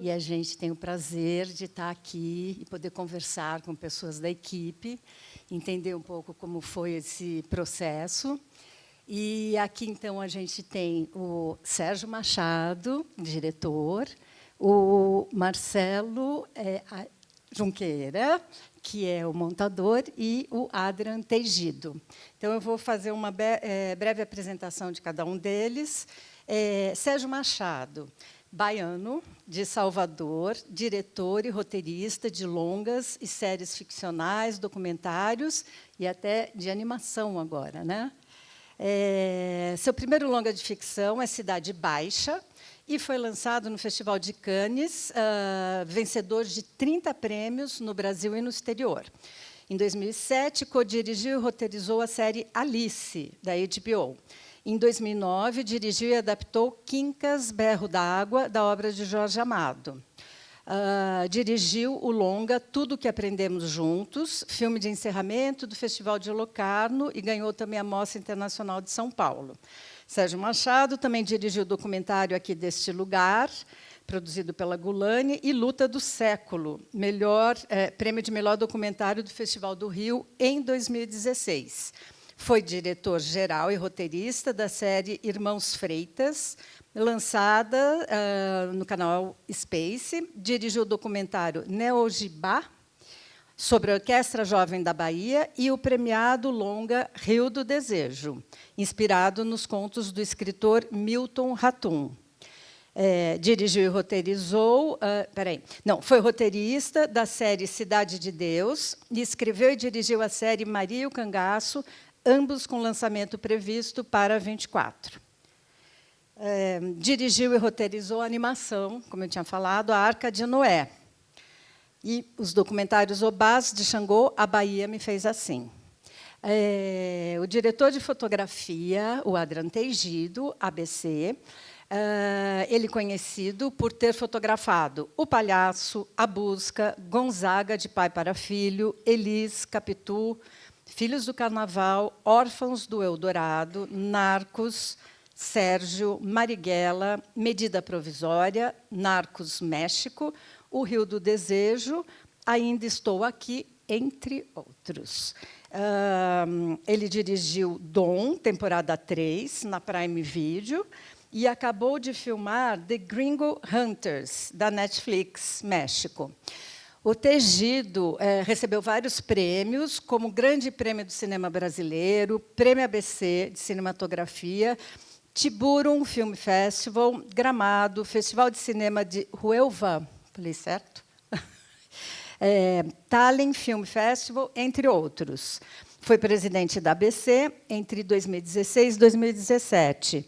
e a gente tem o prazer de estar aqui e poder conversar com pessoas da equipe, entender um pouco como foi esse processo. E aqui, então, a gente tem o Sérgio Machado, diretor, o Marcelo Junqueira, que é o montador, e o Adrian Teigido. Então, eu vou fazer uma breve apresentação de cada um deles. Sérgio Machado, baiano, de Salvador, diretor e roteirista de longas e séries ficcionais, documentários e até de animação agora, né? Seu primeiro longa de ficção é Cidade Baixa, e foi lançado no Festival de Cannes, vencedor de 30 prêmios no Brasil e no exterior. Em 2007, co-dirigiu e roteirizou a série Alice, da HBO. Em 2009, dirigiu e adaptou Quincas, Berro d'Água, da obra de Jorge Amado. Dirigiu o longa Tudo o que Aprendemos Juntos, filme de encerramento do Festival de Locarno, e ganhou também a Mostra Internacional de São Paulo. Sérgio Machado também dirigiu o documentário Aqui deste Lugar, produzido pela Gulani, e Luta do Século, prêmio de melhor documentário do Festival do Rio, em 2016. Foi diretor-geral e roteirista da série Irmãos Freitas, lançada no canal Space. Dirigiu o documentário Neogibá, sobre a Orquestra Jovem da Bahia, e o premiado longa Rio do Desejo, inspirado nos contos do escritor Milton Ratum. Dirigiu e roteirizou... foi roteirista da série Cidade de Deus, e escreveu e dirigiu a série Maria e o Cangaço, ambos com lançamento previsto para 24. Dirigiu e roteirizou a animação, como eu tinha falado, A Arca de Noé, e os documentários Obás de Xangô, A Bahia Me Fez Assim. O diretor de fotografia, o Adrian Teigido, ABC, ele conhecido por ter fotografado O Palhaço, A Busca, Gonzaga, de Pai para Filho, Elis, Capitu, Filhos do Carnaval, Órfãos do Eldorado, Narcos, Sérgio, Marighella, Medida Provisória, Narcos México, O Rio do Desejo, Ainda Estou Aqui, entre outros. Ele dirigiu Dom, temporada 3, na Prime Video, e acabou de filmar The Gringo Hunters, da Netflix, México. O Teigido recebeu vários prêmios, como Grande Prêmio do Cinema Brasileiro, Prêmio ABC de Cinematografia, Tiburon Film Festival, Gramado, Festival de Cinema de Huelva, falei certo? Tallinn Film Festival, entre outros. Foi presidente da ABC entre 2016 e 2017.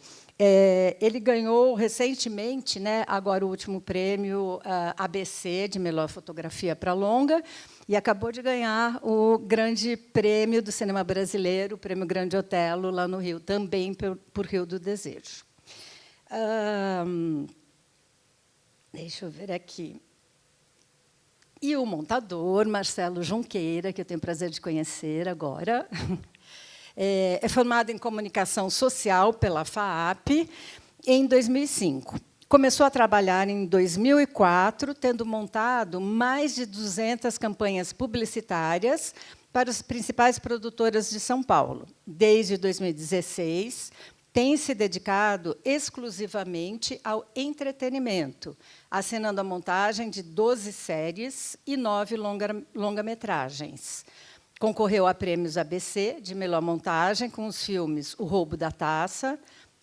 Ele ganhou recentemente, agora o último prêmio ABC de melhor fotografia para longa, e acabou de ganhar o Grande Prêmio do Cinema Brasileiro, o Prêmio Grande Otelo, lá no Rio, também por Rio do Desejo. Deixa eu ver aqui. E o montador, Marcelo Junqueira, que eu tenho o prazer de conhecer agora. É formado em Comunicação Social pela FAAP em 2005. Começou a trabalhar em 2004, tendo montado mais de 200 campanhas publicitárias para as principais produtoras de São Paulo. Desde 2016, tem se dedicado exclusivamente ao entretenimento, assinando a montagem de 12 séries e 9 longa-metragens. Concorreu a prêmios ABC de melhor montagem com os filmes O Roubo da Taça,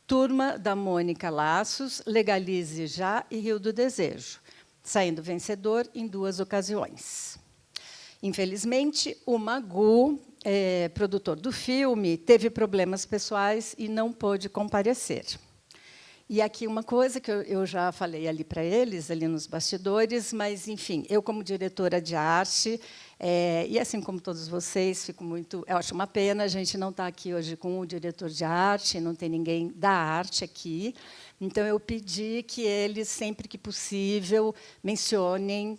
Turma da Mônica Laços, Legalize Já e Rio do Desejo, saindo vencedor em 2 ocasiões. Infelizmente, o Magu, produtor do filme, teve problemas pessoais e não pôde comparecer. E aqui uma coisa que eu já falei ali para eles, ali nos bastidores, mas, enfim, eu, como diretora de arte, e assim como todos vocês, eu acho uma pena a gente não estar aqui hoje com o diretor de arte, não tem ninguém da arte aqui. Então, eu pedi que eles, sempre que possível, mencionem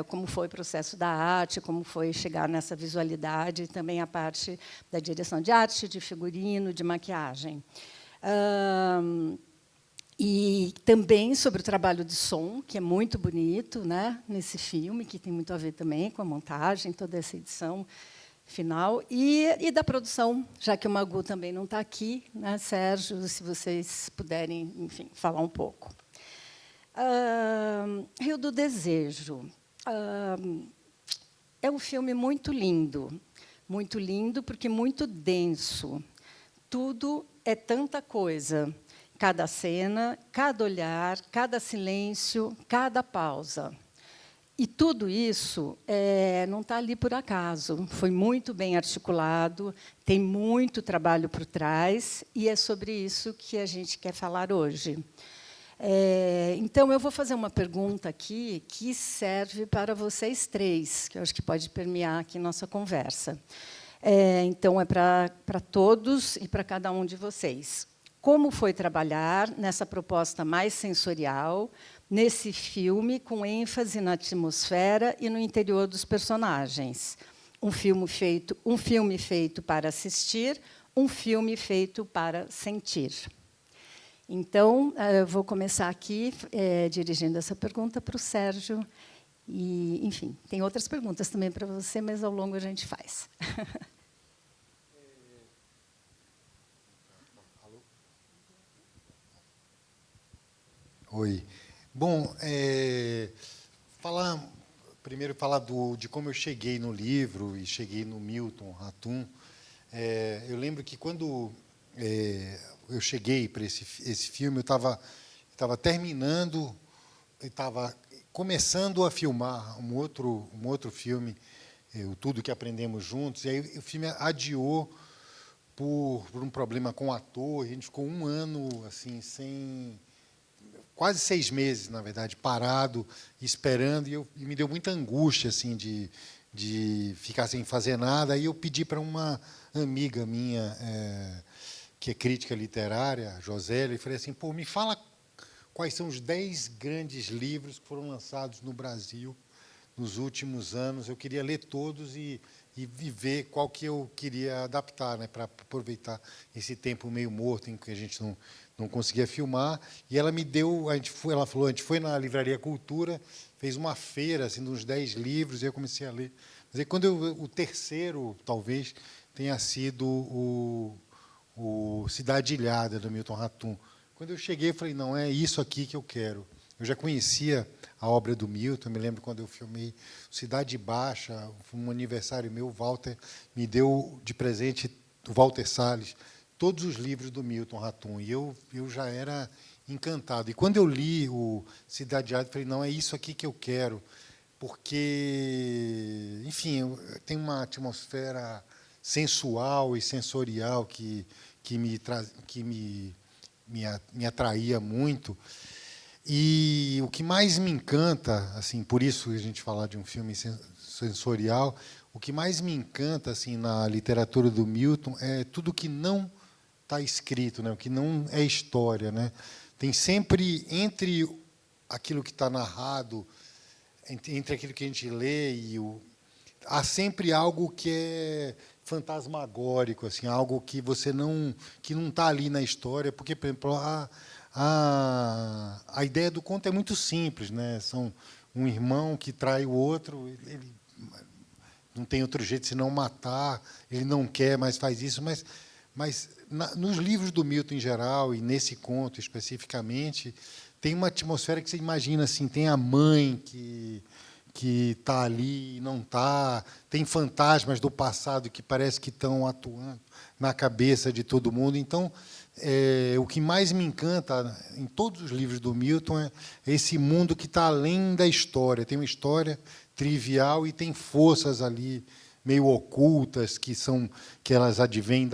como foi o processo da arte, como foi chegar nessa visualidade, e também a parte da direção de arte, de figurino, de maquiagem. E também sobre o trabalho de som, que é muito bonito, né, nesse filme, que tem muito a ver também com a montagem, toda essa edição final, e da produção, já que o Magu também não está aqui, né, Sérgio, se vocês puderem, enfim, falar um pouco. Rio do Desejo. É um filme muito lindo porque muito denso. Tudo é tanta coisa. Cada cena, cada olhar, cada silêncio, cada pausa. E tudo isso não está ali por acaso. Foi muito bem articulado, tem muito trabalho por trás, e é sobre isso que a gente quer falar hoje. Então, eu vou fazer uma pergunta aqui que serve para vocês três, que eu acho que pode permear aqui nossa conversa. Então, é para todos e para cada um de vocês. Como foi trabalhar nessa proposta mais sensorial, nesse filme, com ênfase na atmosfera e no interior dos personagens? Um filme feito para assistir, um filme feito para sentir. Então, eu vou começar aqui dirigindo essa pergunta para o Sérgio. E, enfim, tem outras perguntas também para você, mas ao longo a gente faz. Oi. Bom, primeiro falar de como eu cheguei no livro e cheguei no Milton Ratum. Eu lembro que quando eu cheguei para esse filme, eu estava terminando, estava começando a filmar um outro filme, o Tudo que Aprendemos Juntos, e aí o filme adiou por um problema com o ator. A gente ficou um ano assim sem, quase 6 meses, na verdade, parado, esperando, e me deu muita angústia assim de ficar sem fazer nada. Aí eu pedi para uma amiga minha, que é crítica literária, Josélia, e falei assim: pô, me fala quais são os 10 grandes livros que foram lançados no Brasil nos últimos anos. Eu queria ler todos e ver qual que eu queria adaptar, né, para aproveitar esse tempo meio morto em que a gente não conseguia filmar. E ela me deu, ela falou, a gente foi na Livraria Cultura, fez uma feira assim, de uns 10 livros, e eu comecei a ler. Mas aí, o terceiro, talvez, tenha sido o Cidade Ilhada, do Milton Ratum. Quando eu cheguei, eu falei: não, é isso aqui que eu quero. Eu já conhecia a obra do Milton. Eu me lembro quando eu filmei Cidade Baixa, um aniversário meu, o Walter me deu de presente, o Walter Salles, todos os livros do Milton Ratum. E eu já era encantado. E quando eu li o Cidade Ilhada, eu falei: não, é isso aqui que eu quero. Porque, enfim, tem uma atmosfera sensual e sensorial que me atraía muito. E o que mais me encanta, assim, por isso a gente falar de um filme sensorial, o que mais me encanta assim na literatura do Milton é tudo que não está escrito, né, o que não é história, né? Tem sempre entre aquilo que está narrado, entre aquilo que a gente lê há sempre algo que é fantasmagórico, assim, algo que não está ali na história, porque, por exemplo, a ideia do conto é muito simples, né? São um irmão que trai o outro, ele não tem outro jeito senão matar, ele não quer, mas faz isso. Mas nos livros do Milton em geral, e nesse conto especificamente, tem uma atmosfera que você imagina assim, tem a mãe que está ali e não está, tem fantasmas do passado que parece que estão atuando na cabeça de todo mundo. Então, o que mais me encanta em todos os livros do Milton é esse mundo que está além da história. Tem uma história trivial e tem forças ali meio ocultas que elas advêm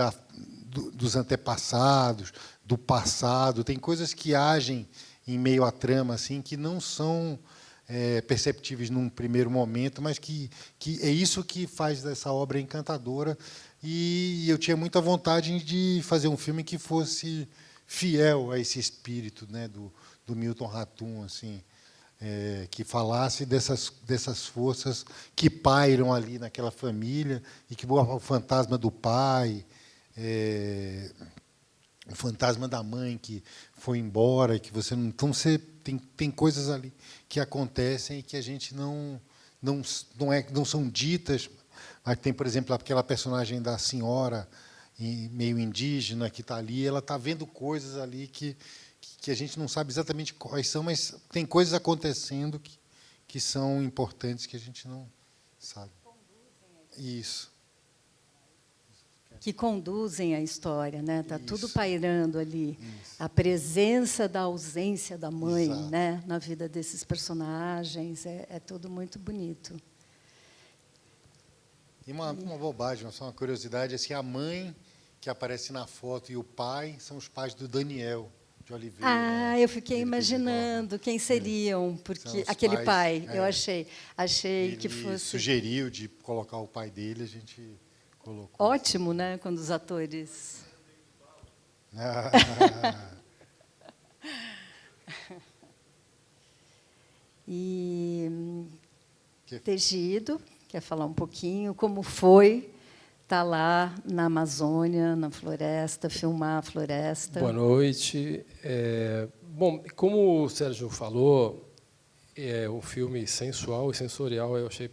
dos antepassados, do passado. Tem coisas que agem em meio à trama assim que não são perceptíveis num primeiro momento, mas que é isso que faz dessa obra encantadora. E eu tinha muita vontade de fazer um filme que fosse fiel a esse espírito, né, do Milton Ratum, assim, que falasse dessas forças que pairam ali naquela família, e que o fantasma do pai, o fantasma da mãe que foi embora, que você não. Então você tem coisas ali que acontecem e que a gente não são ditas. Mas tem, por exemplo, aquela personagem da senhora meio indígena que está ali, ela está vendo coisas ali que a gente não sabe exatamente quais são, mas tem coisas acontecendo que são importantes que a gente não sabe. Isso. Que conduzem a história, né? Está tudo Isso. pairando ali. Isso. A presença da ausência da mãe, Exato. né? Na vida desses personagens, é tudo muito bonito. E uma bobagem, só uma curiosidade, assim, a mãe que aparece na foto e o pai são os pais do Daniel de Oliveira. Ah, eu fiquei Ele imaginando quem seriam, porque São os aquele pais, pai, eu achei ele que fosse sugeriu de colocar o pai dele, a gente colocou. ótimo, né? Quando os atores. E Tegido, quer falar um pouquinho como foi estar lá na Amazônia, na floresta, filmar a floresta? Boa noite. Bom, como o Sérgio falou, é um filme sensual e sensorial. Eu achei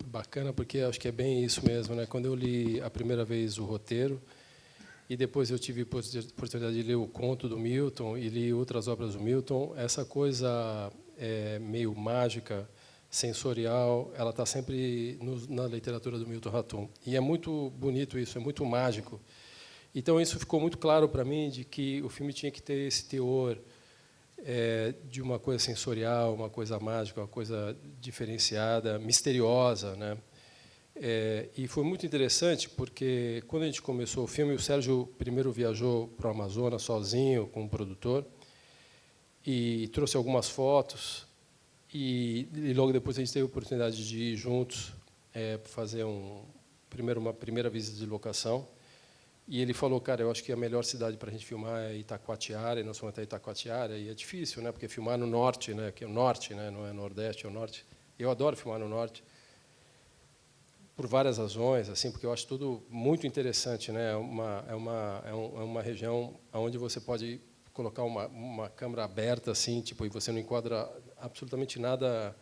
bacana porque acho que é bem isso mesmo, né? Quando eu li a primeira vez o roteiro e depois eu tive a oportunidade de ler o conto do Milton e li outras obras do Milton, essa coisa meio mágica, sensorial, ela está sempre na literatura do Milton Ratum. E é muito bonito isso, é muito mágico. Então, isso ficou muito claro para mim de que o filme tinha que ter esse teor de uma coisa sensorial, uma coisa mágica, uma coisa diferenciada, misteriosa, né? E foi muito interessante, porque, quando a gente começou o filme, o Sérgio primeiro viajou para o Amazonas sozinho, com um produtor, e trouxe algumas fotos, e logo depois a gente teve a oportunidade de ir juntos fazer uma primeira visita de locação. E ele falou, cara, eu acho que a melhor cidade para a gente filmar é Itacoatiara, e nós fomos até Itacoatiara, e é difícil, né, porque filmar no norte, né, que é o norte, né, não é nordeste, é o norte. Eu adoro filmar no norte, por várias razões, assim, porque eu acho tudo muito interessante, né, é uma região onde você pode colocar uma câmera aberta, assim, tipo, e você não enquadra absolutamente nada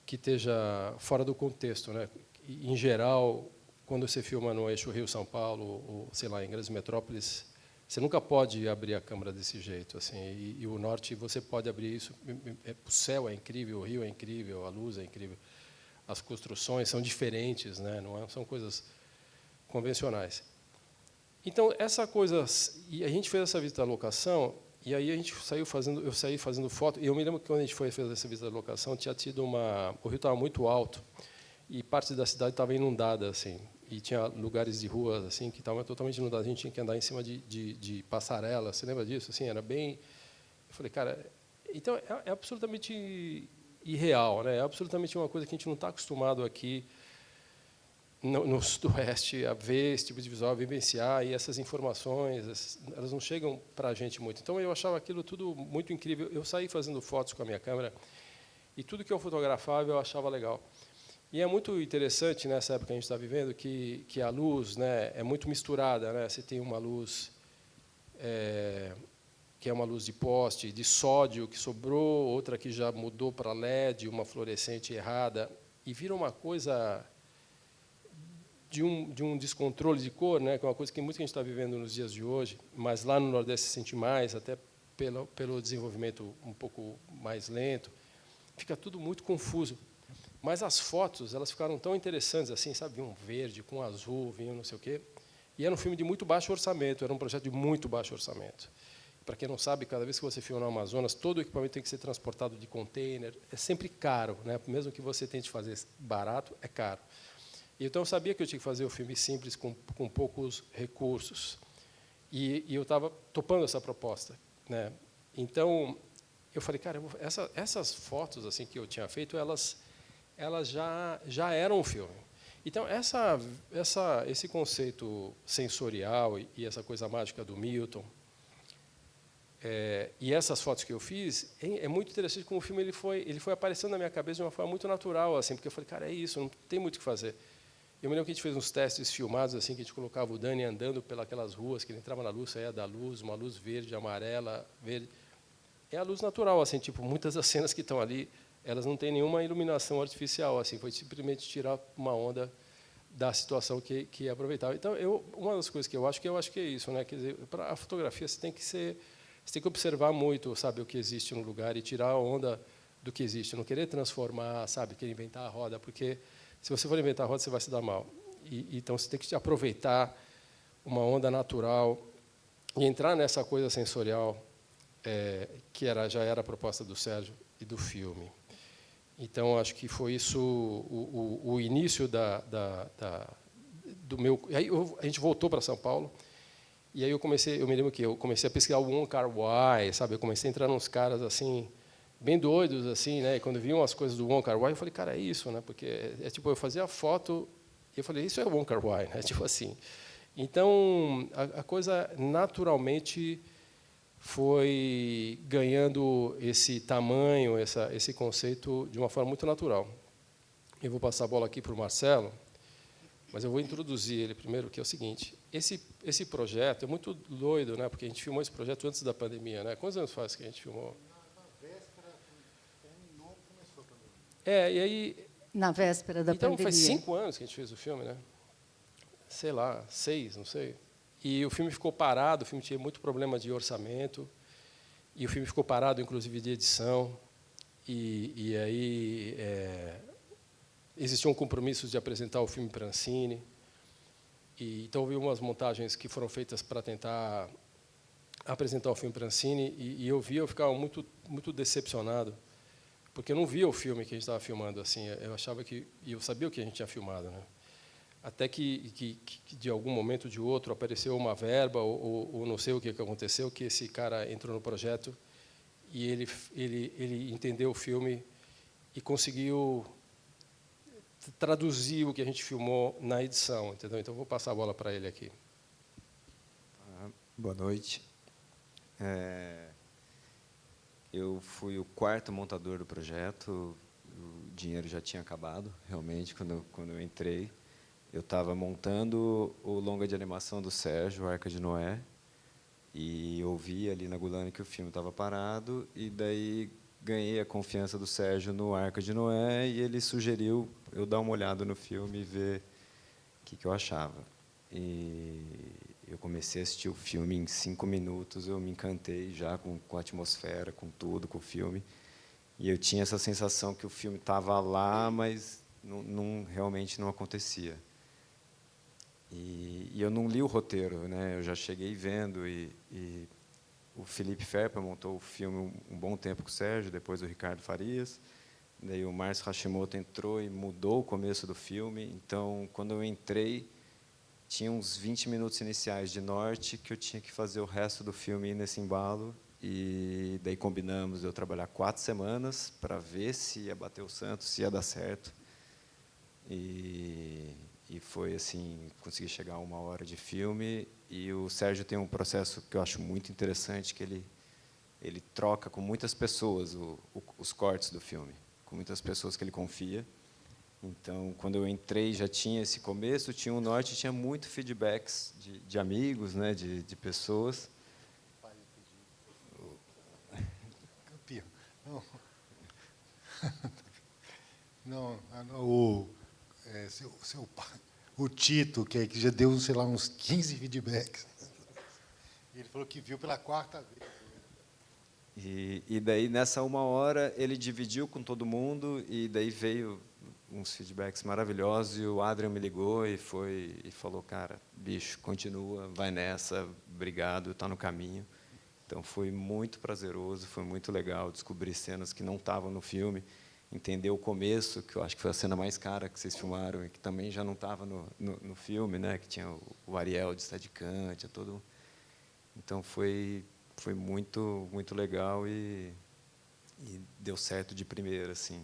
que esteja fora do contexto, né. E, em geral, quando você filma no eixo Rio-São Paulo, ou, sei lá, em grandes metrópoles, você nunca pode abrir a câmera desse jeito, assim. E o norte, você pode abrir isso. O céu é incrível, o rio é incrível, a luz é incrível. As construções são diferentes, né? Não são coisas convencionais. Então, essa coisa... E a gente fez essa visita à locação, e aí eu saí fazendo foto. E eu me lembro que, quando a gente fez essa visita à locação, tinha tido o rio estava muito alto, e parte da cidade estava inundada, assim, e tinha lugares de ruas assim que estavam totalmente inundados. A gente tinha que andar em cima de passarela. Você lembra disso? Assim, era bem. Eu falei, cara, então é absolutamente irreal, né? É absolutamente uma coisa que a gente não está acostumado aqui no Sudoeste a ver esse tipo de visual, a vivenciar, e essas informações, elas não chegam para a gente muito. Então, eu achava aquilo tudo muito incrível. Eu saí fazendo fotos com a minha câmera, e tudo que eu fotografava eu achava legal. E é muito interessante, nessa época que a gente está vivendo, que a luz, né, é muito misturada, né? Você tem uma luz que é uma luz de poste, de sódio, que sobrou, outra que já mudou para LED, uma fluorescente errada, e vira uma coisa de um descontrole de cor, né, que é uma coisa que muita gente está vivendo nos dias de hoje, mas lá no Nordeste se sente mais, até pelo desenvolvimento um pouco mais lento. Fica tudo muito confuso. Mas as fotos, elas ficaram tão interessantes, assim, sabe? Vinha um verde com azul, vinha não sei o quê. E era um filme de muito baixo orçamento, era um projeto de muito baixo orçamento. Para quem não sabe, cada vez que você filma no Amazonas, todo o equipamento tem que ser transportado de container. É sempre caro, né? Mesmo que você tente fazer barato, é caro. E então eu sabia que eu tinha que fazer o filme simples, com poucos recursos. E eu estava topando essa proposta, né? Então eu falei, cara, essas fotos assim que eu tinha feito, elas já eram um filme. Então, esse conceito sensorial e essa coisa mágica do Milton, e essas fotos que eu fiz, é muito interessante como o filme ele foi aparecendo na minha cabeça de uma forma muito natural, assim, porque eu falei, cara, é isso, não tem muito o que fazer. Eu me lembro que a gente fez uns testes filmados assim, que a gente colocava o Dani andando pelas ruas, que ele entrava na luz, saía da luz, uma luz verde, amarela, verde. É a luz natural, assim, tipo, muitas das cenas que estão ali, elas não têm nenhuma iluminação artificial, assim, foi simplesmente tirar uma onda da situação que é aproveitável. Então, uma das coisas que eu acho que é isso, né? Quer dizer, para a fotografia você tem que observar muito, sabe, o que existe no lugar e tirar a onda do que existe, não querer transformar, sabe, querer inventar a roda, porque se você for inventar a roda, você vai se dar mal. Então, você tem que aproveitar uma onda natural e entrar nessa coisa sensorial que já era a proposta do Sérgio e do filme. Então, acho que foi isso o início do meu... Aí a gente voltou para São Paulo, e aí eu me lembro que eu comecei a pesquisar o Wong Kar-wai, sabe? Eu comecei a entrar nos caras assim, bem doidos, assim, né? E quando viam as coisas do Wong Kar-wai, eu falei, cara, é isso, né? Porque tipo, eu fazia a foto e eu falei, isso é o Wong Kar-wai, né? Tipo assim. Então, a coisa naturalmente foi ganhando esse tamanho, esse conceito de uma forma muito natural. Eu vou passar a bola aqui para o Marcelo, mas eu vou introduzir ele primeiro, que é o seguinte: esse projeto é muito doido, né? Porque a gente filmou esse projeto antes da pandemia, né? Quantos anos faz que a gente filmou? Na véspera, terminou, começou a pandemia. E aí, na véspera da então, pandemia. faz 5 anos que a gente fez o filme, né? Sei lá, 6, não sei. E o filme ficou parado, o filme tinha muito problema de orçamento, e o filme ficou parado, inclusive, de edição. E aí existiam compromissos de apresentar o filme para a Ancine. Então, houve umas montagens que foram feitas para tentar apresentar o filme para a Ancine, e eu ficava muito, muito decepcionado, porque eu não via o filme que a gente estava filmando. Assim, eu achava e eu sabia o que a gente tinha filmado, né? Até que de algum momento ou de outro apareceu uma verba ou não sei o que aconteceu, que esse cara entrou no projeto e ele entendeu o filme e conseguiu traduzir o que a gente filmou na edição, entendeu? Então vou passar a bola para ele aqui. Boa noite. Eu fui o 4º montador do projeto. O dinheiro já tinha acabado, realmente, quando eu entrei. Eu estava montando o longa de animação do Sérgio, Arca de Noé, e ouvi ali na Gulani que o filme estava parado, e daí ganhei a confiança do Sérgio no Arca de Noé, e ele sugeriu eu dar uma olhada no filme e ver o que eu achava. E eu comecei a assistir o filme em 5 minutos, eu me encantei já com a atmosfera, com tudo, com o filme, e eu tinha essa sensação que o filme estava lá, mas realmente não acontecia. E eu não li o roteiro, né? Eu já cheguei vendo, e o Felipe Ferpa montou o filme um bom tempo com o Sérgio, depois o Ricardo Farias, daí o Márcio Hashimoto entrou e mudou o começo do filme. Então, quando eu entrei, tinha uns 20 minutos iniciais de norte que eu tinha que fazer o resto do filme nesse embalo, e daí combinamos de eu trabalhar 4 semanas para ver se ia bater o santo, se ia dar certo. E foi assim, consegui chegar a 1 hora de filme. E o Sérgio tem um processo que eu acho muito interessante, que ele troca com muitas pessoas os cortes do filme, com muitas pessoas que ele confia. Então, quando eu entrei, já tinha esse começo, tinha um norte, tinha muito feedbacks de amigos, né, de pessoas. Campeão. Não, o Tito, que já deu, sei lá, uns 15 feedbacks. Ele falou que viu pela 4ª vez. E daí, nessa 1 hora, ele dividiu com todo mundo, e daí veio uns feedbacks maravilhosos, e o Adrian me ligou e falou, cara, bicho, continua, vai nessa, obrigado, está no caminho. Então, foi muito prazeroso, foi muito legal descobrir cenas que não estavam no filme, entender o começo, que eu acho que foi a cena mais cara que vocês filmaram, e que também já não estava no filme, né? Que tinha o Ariel de Steadicam, tinha todo... Então, foi muito, muito legal, e deu certo de primeira, assim.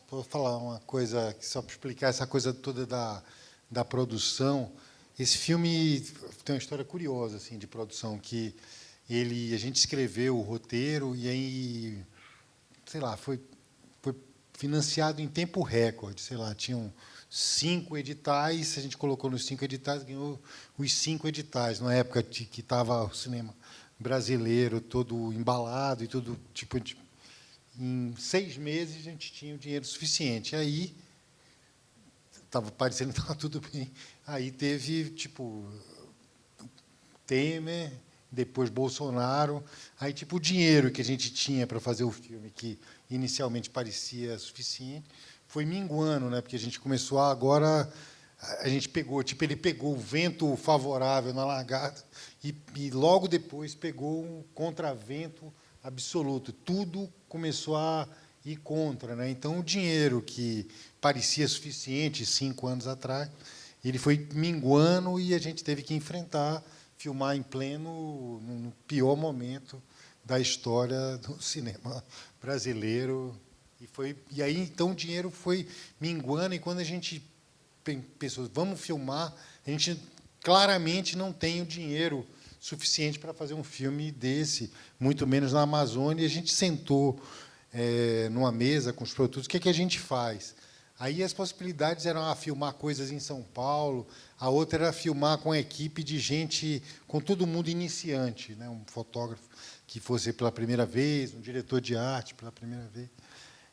Vou falar uma coisa, só para explicar essa coisa toda da produção. Esse filme tem uma história curiosa, assim, de produção, que a gente escreveu o roteiro, e aí, sei lá, foi financiado em tempo recorde. Sei lá, tinham 5 editais, a gente colocou nos 5 editais, ganhou os 5 editais, na época que estava o cinema brasileiro todo embalado e tudo, tipo, em 6 meses a gente tinha o dinheiro suficiente. Aí estava parecendo que estava tudo bem. Aí teve, tipo, Temer, depois Bolsonaro. Aí, tipo, o dinheiro que a gente tinha para fazer o filme, que inicialmente parecia suficiente, foi minguando, né? Porque a gente começou agora, a gente pegou, tipo, ele pegou o vento favorável na largada e logo depois pegou um contravento absoluto. Tudo começou a ir contra, né? Então, o dinheiro que parecia suficiente 5 anos atrás, ele foi minguando e a gente teve que enfrentar, filmar em pleno, no pior momento da história do cinema brasileiro. E aí, então, o dinheiro foi minguando, e quando a gente pensou, vamos filmar, a gente claramente não tem o dinheiro suficiente para fazer um filme desse, muito menos na Amazônia. E a gente sentou numa mesa com os produtores, o que é que a gente faz? Aí as possibilidades eram filmar coisas em São Paulo, a outra era filmar com a equipe de gente, com todo mundo iniciante, né? Um fotógrafo que fosse pela primeira vez, um diretor de arte pela primeira vez.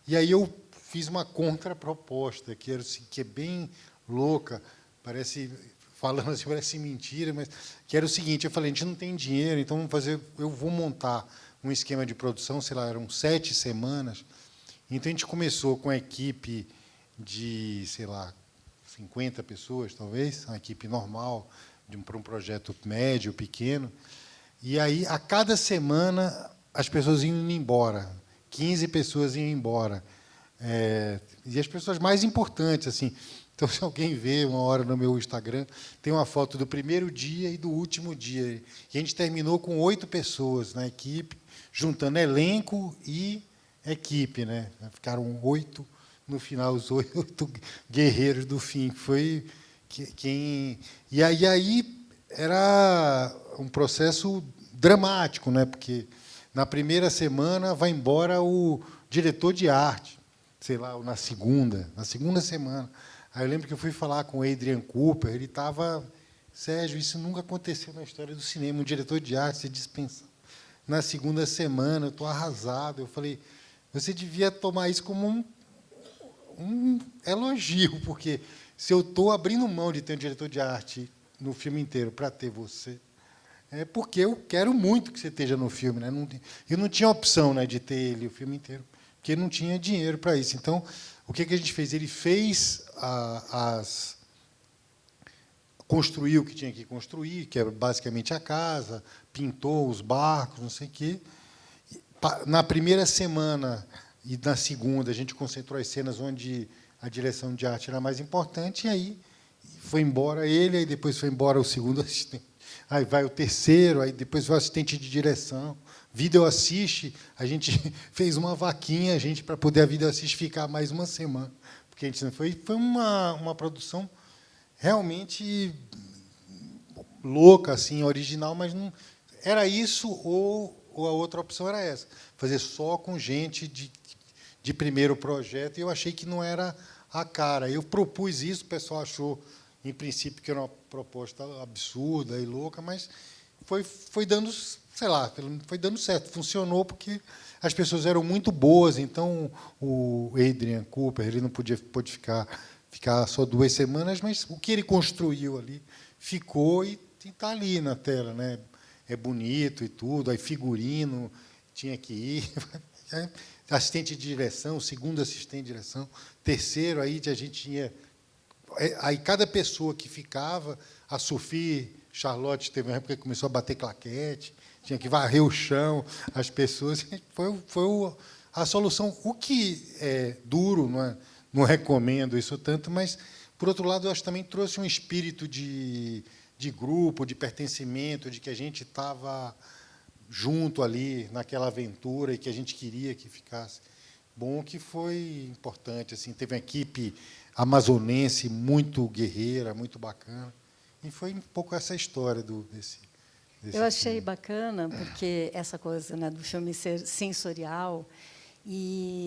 E aí eu fiz uma contraproposta, que é bem louca, parece, falando assim, parece mentira, mas que era o seguinte: eu falei, a gente não tem dinheiro, então eu vou montar um esquema de produção, sei lá, eram 7 semanas. Então a gente começou com a equipe de, sei lá, 50 pessoas, talvez, uma equipe normal, para um projeto médio, pequeno. E aí, a cada semana, as pessoas iam indo embora. 15 pessoas iam embora. E as pessoas mais importantes, assim. Então, se alguém vê uma hora no meu Instagram, tem uma foto do primeiro dia e do último dia. E a gente terminou com 8 pessoas na equipe, juntando elenco e equipe, né? Ficaram 8 no final, os 8 guerreiros do fim. Foi quem. E aí era um processo dramático, né? Porque na primeira semana vai embora o diretor de arte, sei lá, na segunda semana. Aí eu lembro que eu fui falar com o Adrian Cooper, ele estava, Sérgio, isso nunca aconteceu na história do cinema, um diretor de arte se dispensar. Na segunda semana, eu estou arrasado. Eu falei, você devia tomar isso como um elogio, porque se eu estou abrindo mão de ter um diretor de arte no filme inteiro para ter você, é porque eu quero muito que você esteja no filme, né? Eu não tinha opção, né, de ter ele o filme inteiro, porque não tinha dinheiro para isso. Então, o que a gente fez? Ele fez construiu o que tinha que construir, que é basicamente a casa, pintou os barcos, não sei o quê. Na primeira semana e na segunda, a gente concentrou as cenas onde a direção de arte era mais importante, e aí foi embora ele, aí depois foi embora o segundo assistente, aí vai o terceiro, aí depois vai o assistente de direção. Video Assist, a gente fez uma vaquinha, para poder a Video Assist ficar mais uma semana, porque a gente foi uma produção realmente louca, assim, original, mas não era isso, ou a outra opção era essa, fazer só com gente de primeiro projeto, e eu achei que não era a cara. Eu propus isso, o pessoal achou, em princípio, que era uma proposta absurda e louca, mas foi dando, sei lá, foi dando certo, funcionou, porque as pessoas eram muito boas. Então, o Adrian Cooper, ele não pôde ficar só 2 semanas, mas o que ele construiu ali ficou e está ali na tela, né? É bonito e tudo, aí figurino tinha que ir, assistente de direção, segundo assistente de direção, terceiro, aí a gente tinha. Aí cada pessoa que ficava, a Sophie Charlotte teve uma época que começou a bater claquete, tinha que varrer o chão, as pessoas. Foi a solução. O que é duro, não recomendo isso tanto, mas, por outro lado, eu acho que também trouxe um espírito de grupo, de pertencimento, de que a gente estava junto ali naquela aventura e que a gente queria que ficasse. Bom, que foi importante. Assim, teve uma equipe amazonense muito guerreira, muito bacana. E foi um pouco essa história desse Eu achei filme. bacana, porque essa coisa, né, do filme ser sensorial,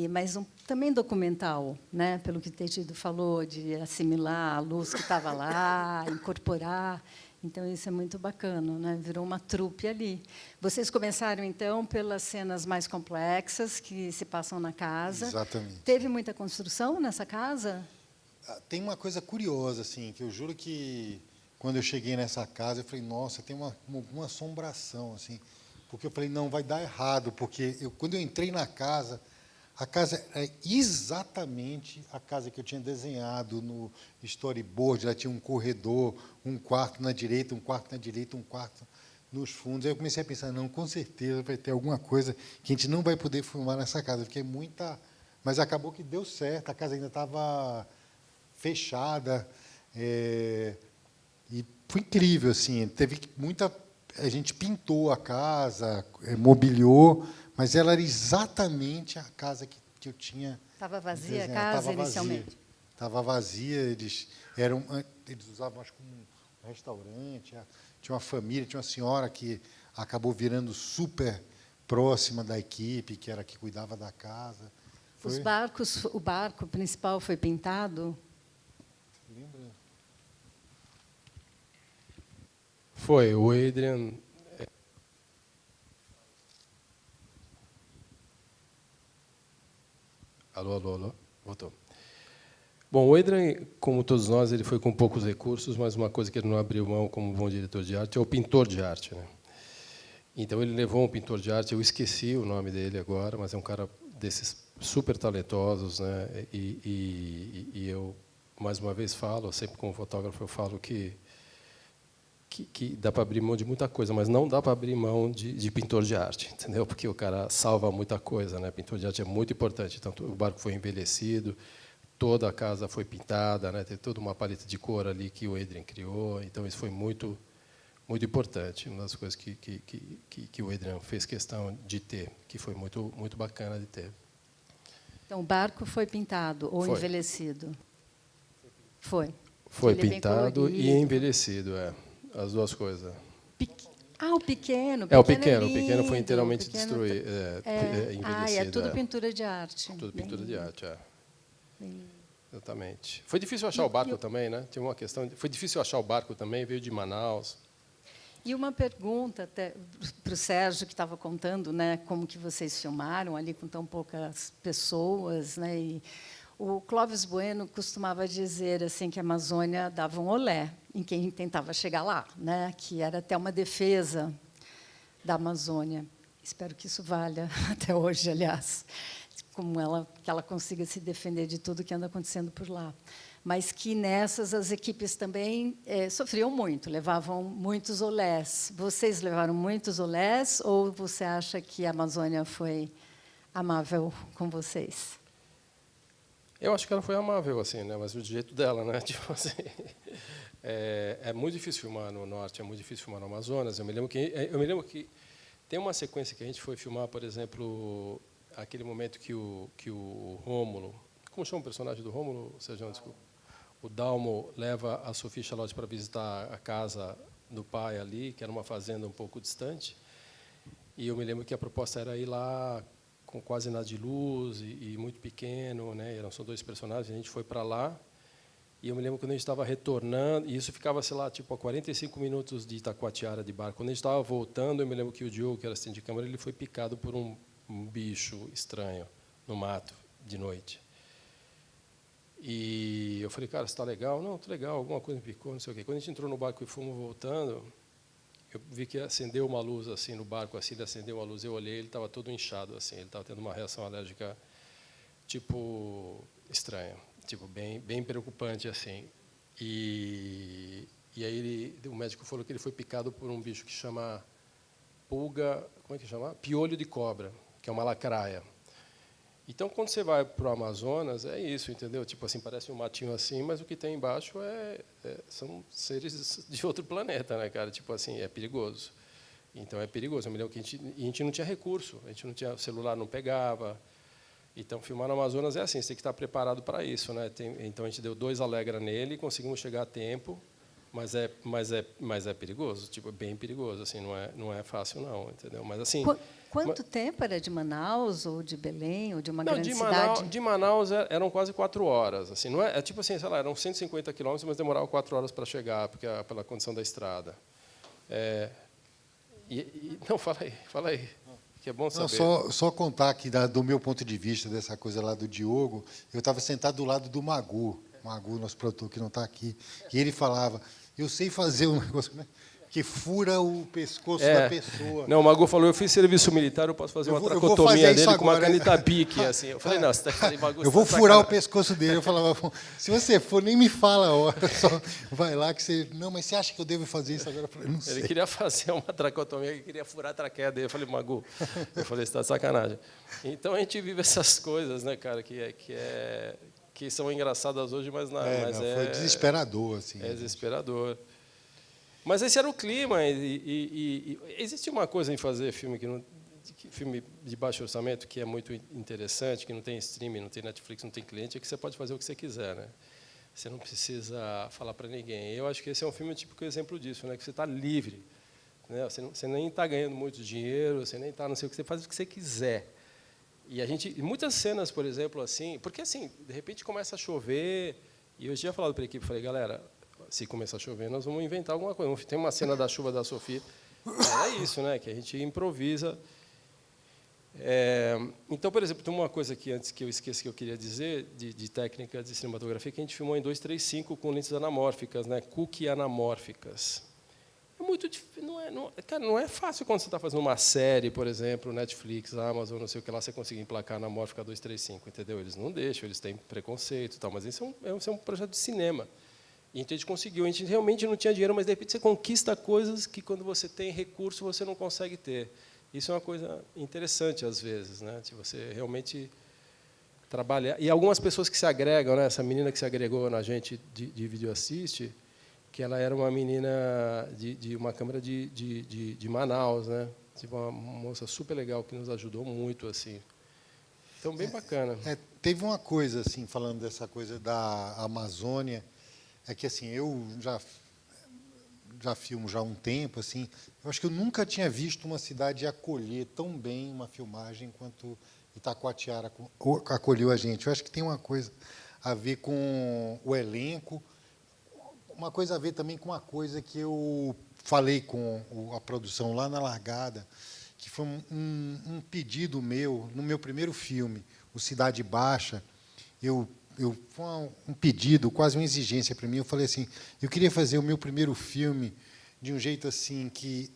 Mas também documental, né? Pelo que o Teixido falou, de assimilar a luz que estava lá, incorporar. Então, isso é muito bacana, né? Virou uma trupe ali. Vocês começaram, então, pelas cenas mais complexas, que se passam na casa. Exatamente. Teve muita construção nessa casa? Tem uma coisa curiosa, assim, que eu juro que, quando eu cheguei nessa casa, eu falei, nossa, tem uma assombração, assim, porque eu falei, não, vai dar errado, porque quando eu entrei na casa, a casa é exatamente a casa que eu tinha desenhado no storyboard. Ela tinha um corredor, um quarto na direita, um quarto na direita, um quarto nos fundos. Aí eu comecei a pensar, não, com certeza vai ter alguma coisa que a gente não vai poder filmar nessa casa, porque é muita... Mas acabou que deu certo, a casa ainda estava fechada, e foi incrível, assim, teve muita... A gente pintou a casa, mobiliou, mas ela era exatamente a casa que eu tinha. Estava vazia a desenhado. casa, inicialmente? Estava vazia, eles usavam, acho, como um restaurante, tinha uma família, tinha uma senhora que acabou virando super próxima da equipe, que era a que cuidava da casa. Os barcos, o barco principal foi pintado? Lembra? Foi, o Adrian... Alô, alô, alô. Voltou. Bom, o Adrian, como todos nós, ele foi com poucos recursos, mas uma coisa que ele não abriu mão como bom diretor de arte é o pintor de arte, né? Então, ele levou um pintor de arte, eu esqueci o nome dele agora, mas é um cara desses super talentosos, né? E eu, mais uma vez, falo, sempre como fotógrafo, eu falo que dá para abrir mão de muita coisa, mas não dá para abrir mão de pintor de arte, entendeu? Porque o cara salva muita coisa, né? Pintor de arte é muito importante. Então, o barco foi envelhecido, toda a casa foi pintada, né? Tem toda uma paleta de cor ali que o Adrian criou. Então, isso foi muito, muito importante. Uma das coisas que o Adrian fez questão de ter, que foi muito, muito bacana de ter. Então, o barco foi pintado ou Foi. envelhecido? Foi. Foi Ele é bem pintado e colorido. envelhecido, as duas coisas. O pequeno. O pequeno foi lindo, inteiramente o pequeno destruído, envelhecido. é tudo pintura de arte. Tudo Bem pintura de lindo. arte, Bem lindo. Exatamente. Foi difícil achar o barco também, né? Tinha uma questão. Foi difícil achar o barco também, veio de Manaus. E uma pergunta até para o Sérgio, que estava contando, né, como que vocês filmaram ali com tão poucas pessoas, né? E o Clóvis Bueno costumava dizer assim que a Amazônia dava um olé em quem tentava chegar lá, né? Que era até uma defesa da Amazônia. Espero que isso valha até hoje, aliás, que ela consiga se defender de tudo que anda acontecendo por lá. Mas que nessas as equipes também sofriam muito, levavam muitos olés. Vocês levaram muitos olés ou você acha que a Amazônia foi amável com vocês? Eu acho que ela foi amável, assim, né? Mas o jeito dela, né? Tipo assim, é muito difícil filmar no norte, é muito difícil filmar no Amazonas. Eu me lembro que tem uma sequência que a gente foi filmar, por exemplo, aquele momento que o Rômulo, como chama o personagem do Rômulo, Sérgio? Desculpa. O Dalmo leva a Sophie Charlotte para visitar a casa do pai ali, que era uma fazenda um pouco distante. E eu me lembro que a proposta era ir lá com quase nada de luz e muito pequeno, né? São dois personagens. A gente foi para lá e eu me lembro quando a gente estava retornando, e isso ficava, sei lá, tipo a 45 minutos de Itacoatiara de barco. Quando a gente estava voltando, eu me lembro que o Diogo, que era assistente de câmera, ele foi picado por um bicho estranho no mato de noite. E eu falei, cara, você está legal? Não, estou legal, alguma coisa me picou, não sei o quê. Quando a gente entrou no barco e fomos voltando, eu vi que acendeu uma luz assim no barco, assim, ele acendeu uma luz, eu olhei, ele estava todo inchado, assim, ele estava tendo uma reação alérgica, tipo, estranha, tipo, bem preocupante, assim. E aí o médico falou que ele foi picado por um bicho que chama pulga, como é que chama? Piolho de cobra, que é uma lacraia. Então, quando você vai para o Amazonas, é isso, entendeu? Tipo assim, parece um matinho assim, mas o que tem embaixo são seres de outro planeta, né, cara? Tipo assim, é perigoso. Então, é perigoso. Eu me lembro que a gente não tinha recurso, a gente não tinha celular, não pegava. Então, filmar no Amazonas é assim, você tem que estar preparado para isso, né? Então, a gente deu 2 Alegra nele, conseguimos chegar a tempo, mas é perigoso, tipo, bem perigoso, assim, não é fácil não, entendeu? Mas assim, Quanto tempo era de Manaus, ou de Belém, ou de uma Não, grande Manaus, cidade? de Manaus eram quase 4 horas. Assim, não é tipo assim, sei lá, eram 150 quilômetros, mas demorava 4 horas para chegar, porque pela condição da estrada. Não, fala aí, que é bom Não, saber. só contar que, do meu ponto de vista, dessa coisa lá do Diogo, eu estava sentado do lado do Magu, nosso produtor, que não está aqui, e ele falava, eu sei fazer um negócio, né, que fura o pescoço da pessoa. Não, o Magu falou, eu fiz serviço militar, eu posso fazer uma eu vou tracotomia fazer dele isso com uma agora. caneta Bic, assim. Eu falei, não, você tá, Magu, eu vou tá furar o sacanagem. pescoço dele. Eu falava, se você for, nem me fala a hora, só vai lá que você... Não, mas você acha que eu devo fazer isso agora? Eu falei, não sei. Ele queria fazer uma tracotomia, ele queria furar a traqueia dele. Eu falei, Magu, você está de sacanagem. Então, a gente vive essas coisas, né, cara, que são engraçadas hoje, mas foi desesperador, assim. É desesperador. Mas esse era o clima. E existe uma coisa em fazer filme filme de baixo orçamento que é muito interessante, que não tem streaming, não tem Netflix, não tem cliente, é que você pode fazer o que você quiser, né? Você não precisa falar para ninguém. Eu acho que esse é um filme típico exemplo disso, né? Que você está livre, né? Você nem está ganhando muito dinheiro, você nem está, não sei o que, você faz o que você quiser. E muitas cenas, por exemplo, assim, porque assim, de repente começa a chover, e eu tinha falado para a equipe, falei, galera, se começar a chover, nós vamos inventar alguma coisa. Tem uma cena da chuva da Sofia, era isso, né? Que a gente improvisa. Então, por exemplo, tem uma coisa que antes que eu esqueci que eu queria dizer de técnica de cinematografia que a gente filmou em 235 com lentes anamórficas, né? Cookie anamórficas. É muito difícil, cara, não é fácil quando você está fazendo uma série, por exemplo, Netflix, Amazon, não sei o que lá, você conseguir emplacar anamórfica 235, entendeu? Eles não deixam, eles têm preconceito e tal, mas esse é um projeto de cinema. E então a gente conseguiu, a gente realmente não tinha dinheiro, mas de repente você conquista coisas que quando você tem recurso você não consegue ter. Isso é uma coisa interessante às vezes, né? De você realmente trabalhar. E algumas pessoas que se agregam, né? Essa menina que se agregou na gente de Video Assist, que ela era uma menina de uma câmara de Manaus, né? Tipo, uma moça super legal que nos ajudou muito, assim. Então, bem bacana. Teve uma coisa, assim, falando dessa coisa da Amazônia, é que assim, eu já filmo já há um tempo, assim, eu acho que eu nunca tinha visto uma cidade acolher tão bem uma filmagem quanto Itacoatiara acolheu a gente. Eu acho que tem uma coisa a ver com o elenco, uma coisa a ver também com uma coisa que eu falei com a produção lá na largada, que foi um pedido meu, no meu primeiro filme, o Cidade Baixa, foi um pedido, quase uma exigência para mim. Eu falei assim, eu queria fazer o meu primeiro filme de um jeito assim que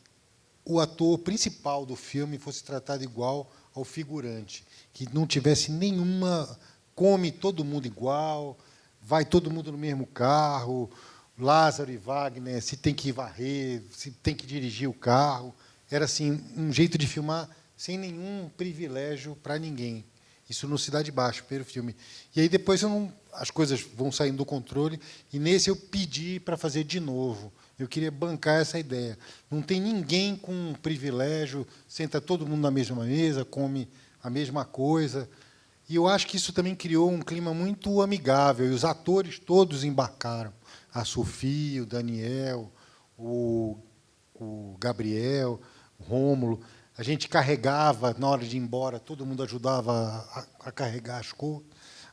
o ator principal do filme fosse tratado igual ao figurante, que não tivesse nenhuma, come todo mundo igual, vai todo mundo no mesmo carro, Lázaro e Wagner, se tem que varrer, se tem que dirigir o carro. Era assim um jeito de filmar sem nenhum privilégio para ninguém. Isso no Cidade Baixa, primeiro filme. E aí depois as coisas vão saindo do controle, e nesse eu pedi para fazer de novo. Eu queria bancar essa ideia. Não tem ninguém com privilégio, senta todo mundo na mesma mesa, come a mesma coisa. E eu acho que isso também criou um clima muito amigável, e os atores todos embarcaram. A Sofia, o Daniel, o Gabriel, o Rômulo. A gente carregava, na hora de ir embora, todo mundo ajudava a carregar as coisas.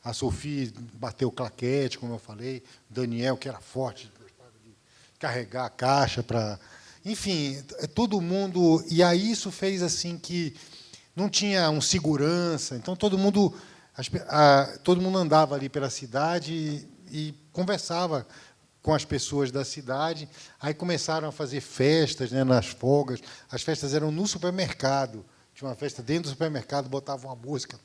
A Sofia bateu claquete, como eu falei. O Daniel, que era forte, gostava de carregar a caixa para... Enfim, todo mundo... E aí isso fez assim que não tinha um segurança, então todo mundo andava ali pela cidade e conversava com as pessoas da cidade. Aí começaram a fazer festas, né, nas folgas. As festas eram no supermercado. Tinha uma festa dentro do supermercado, botavam uma música.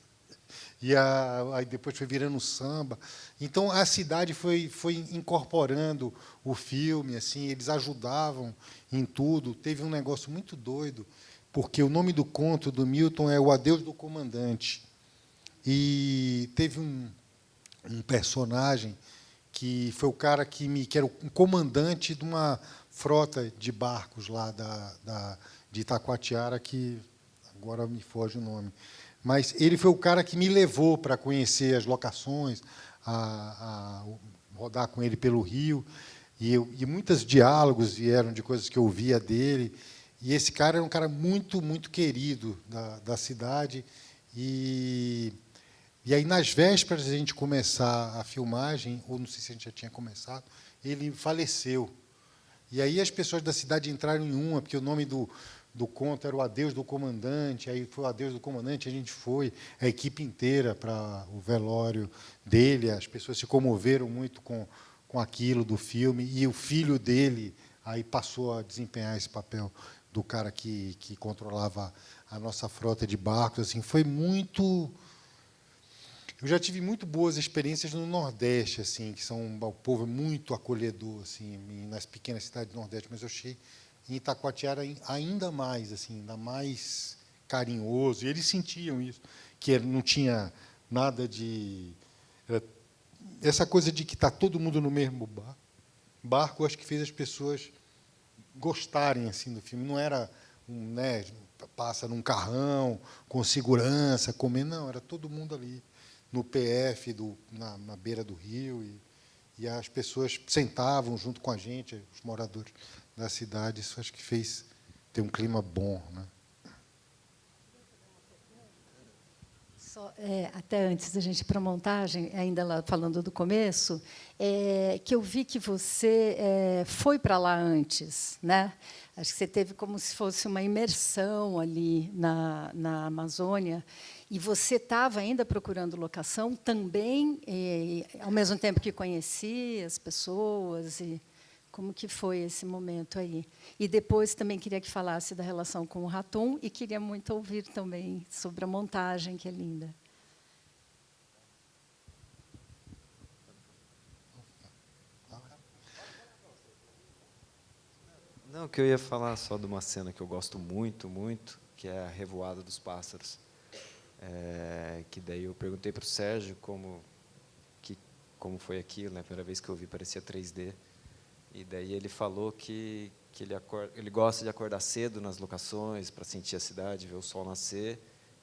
E aí depois foi virando samba. Então, a cidade foi incorporando o filme, assim, eles ajudavam em tudo. Teve um negócio muito doido, porque o nome do conto do Milton é O Adeus do Comandante. E teve um personagem que foi o cara que era um comandante de uma frota de barcos lá de Itacoatiara, que agora me foge o nome. Mas ele foi o cara que me levou para conhecer as locações, a rodar com ele pelo Rio, e muitos diálogos vieram de coisas que eu ouvia dele, E esse cara era um cara muito, muito querido da cidade. E aí, nas vésperas de a gente começar a filmagem, ou não sei se a gente já tinha começado, ele faleceu. E aí as pessoas da cidade entraram em uma, porque o nome do conto era o Adeus do Comandante, aí foi o Adeus do Comandante, a gente foi, a equipe inteira para o velório dele, as pessoas se comoveram muito com aquilo do filme, e o filho dele aí passou a desempenhar esse papel do cara que controlava a nossa frota de barcos. Assim, foi muito... Eu já tive muito boas experiências no Nordeste, assim, que são o povo é muito acolhedor, assim, nas pequenas cidades do Nordeste, mas eu achei em Itacoatiara ainda mais, assim, ainda mais carinhoso. E eles sentiam isso, que não tinha nada de essa coisa de que está todo mundo no mesmo barco. Acho que fez as pessoas gostarem assim do filme. Não era né, passa num carrão com segurança, comendo, não, era todo mundo ali no PF, na beira do rio, e as pessoas sentavam junto com a gente, os moradores da cidade. Isso acho que fez ter um clima bom, né? Até antes da gente ir para a montagem, ainda lá falando do começo, que eu vi que você foi para lá antes, né? Acho que você teve como se fosse uma imersão ali na Amazônia, e você estava ainda procurando locação também, ao mesmo tempo que conhecia as pessoas, e como que foi esse momento aí? E depois também queria que falasse da relação com o Raton, e queria muito ouvir também sobre a montagem, que é linda. Não, que eu ia falar só de uma cena que eu gosto muito, muito, que é a Revoada dos Pássaros. Que daí eu perguntei para o Sérgio como foi aquilo, né? A primeira vez que eu vi parecia 3D. E daí ele falou que ele gosta de acordar cedo nas locações para sentir a cidade, ver o sol nascer.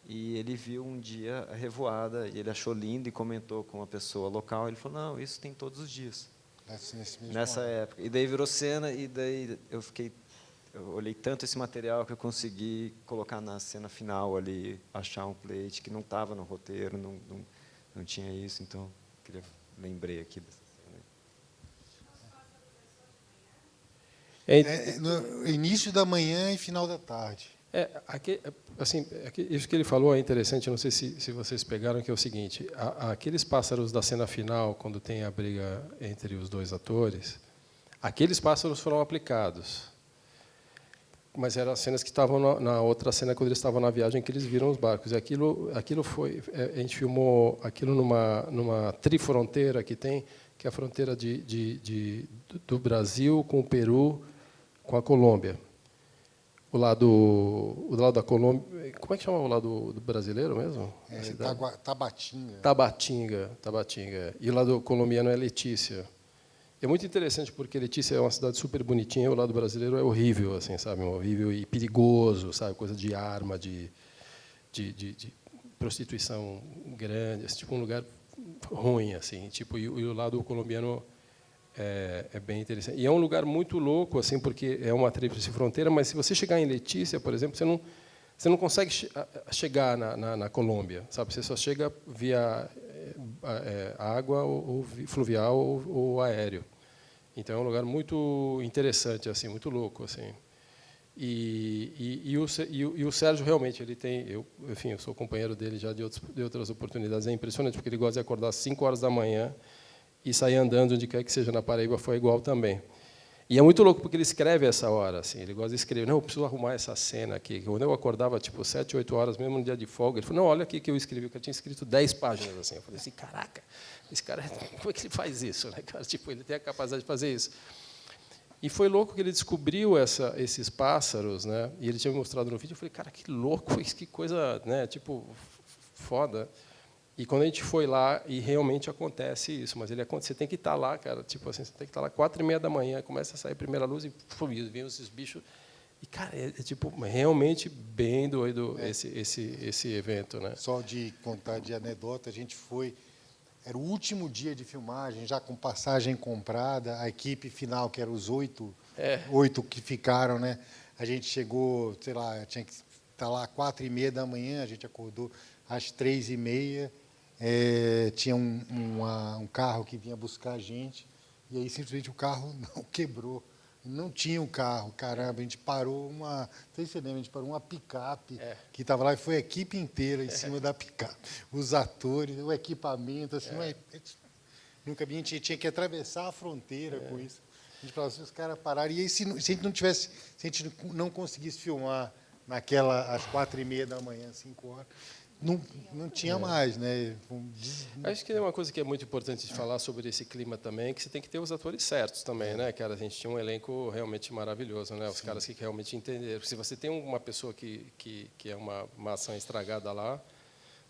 E ele viu um dia a revoada e ele achou lindo e comentou com uma pessoa local. Ele falou: não, isso tem todos os dias. Nessa época. E daí virou cena, e daí eu olhei tanto esse material que eu consegui colocar na cena final ali, achar um plate que não estava no roteiro, não tinha isso, então lembrei aqui dessa cena. No início da manhã e final da tarde. Isso que ele falou é interessante, não sei se vocês pegaram, que é o seguinte, aqueles pássaros da cena final, quando tem a briga entre os dois atores, aqueles pássaros foram aplicados, mas eram as cenas que estavam na outra cena, quando eles estavam na viagem, que eles viram os barcos. E aquilo foi, a gente filmou aquilo numa trifronteira que tem, que é a fronteira do Brasil com o Peru, com a Colômbia. O lado da Colômbia, como é que chama o lado do brasileiro mesmo? Tabatinga. Tabatinga. E o lado colombiano é Letícia. É muito interessante porque Letícia é uma cidade super bonitinha, e o lado brasileiro é horrível, assim, sabe, horrível e perigoso, sabe, coisa de arma, de prostituição grande, tipo um lugar ruim, assim, tipo, e o lado colombiano é bem interessante. E é um lugar muito louco, assim, porque é uma tríplice fronteira, mas se você chegar em Letícia, por exemplo, você não consegue chegar na Colômbia, sabe? Você só chega via água ou fluvial ou aéreo. Então é um lugar muito interessante, assim, muito louco, assim. E o Sérgio realmente ele tem, eu sou companheiro dele já de outras oportunidades. É impressionante porque ele gosta de acordar às 5 horas da manhã e sair andando onde quer que seja na Paraíba. Foi igual também. E é muito louco porque ele escreve essa hora, assim, ele gosta de escrever. Não, eu preciso arrumar essa cena aqui. Quando eu acordava, tipo, 7, 8 horas, mesmo no dia de folga, ele falou: não, olha aqui que eu escrevi, que eu tinha escrito 10 páginas, assim. Eu falei assim: caraca, esse cara, como é que ele faz isso, né, cara? Tipo, ele tem a capacidade de fazer isso. E foi louco que ele descobriu esses pássaros, né? E ele tinha me mostrado no vídeo. Eu falei: cara, que louco, que coisa, né? Tipo, foda. E quando a gente foi lá, e realmente acontece isso, mas você tem que estar lá, cara, tipo assim, você tem que estar lá 4h30 da manhã, começa a sair a primeira luz e vem esses bichos. E, cara, tipo, realmente bem doido esse evento, né? Só de contar de anedota, a gente foi, era o último dia de filmagem, já com passagem comprada, a equipe final, que eram os 8 que ficaram, né? A gente chegou, sei lá, tinha que estar lá às 4h30 da manhã, a gente acordou às 3h30. Tinha um carro que vinha buscar a gente, e aí simplesmente o carro não quebrou. Não tinha um carro, caramba, a gente parou uma. Não sei se você lembra, a gente parou uma picape que estava lá e foi a equipe inteira em cima da picape. Os atores, o equipamento, assim, nunca vi, a gente tinha que atravessar a fronteira com isso. A gente falava, se os caras pararam, e aí se a gente não tivesse, se a gente não conseguisse filmar às 4h30 da manhã, 5 horas, não tinha mais, né? Acho que é uma coisa que é muito importante de falar sobre esse clima também, que você tem que ter os atores certos também, né, cara? A gente tinha um elenco realmente maravilhoso, né? Os caras que realmente entenderam. Se você tem uma pessoa que é uma maçã estragada lá,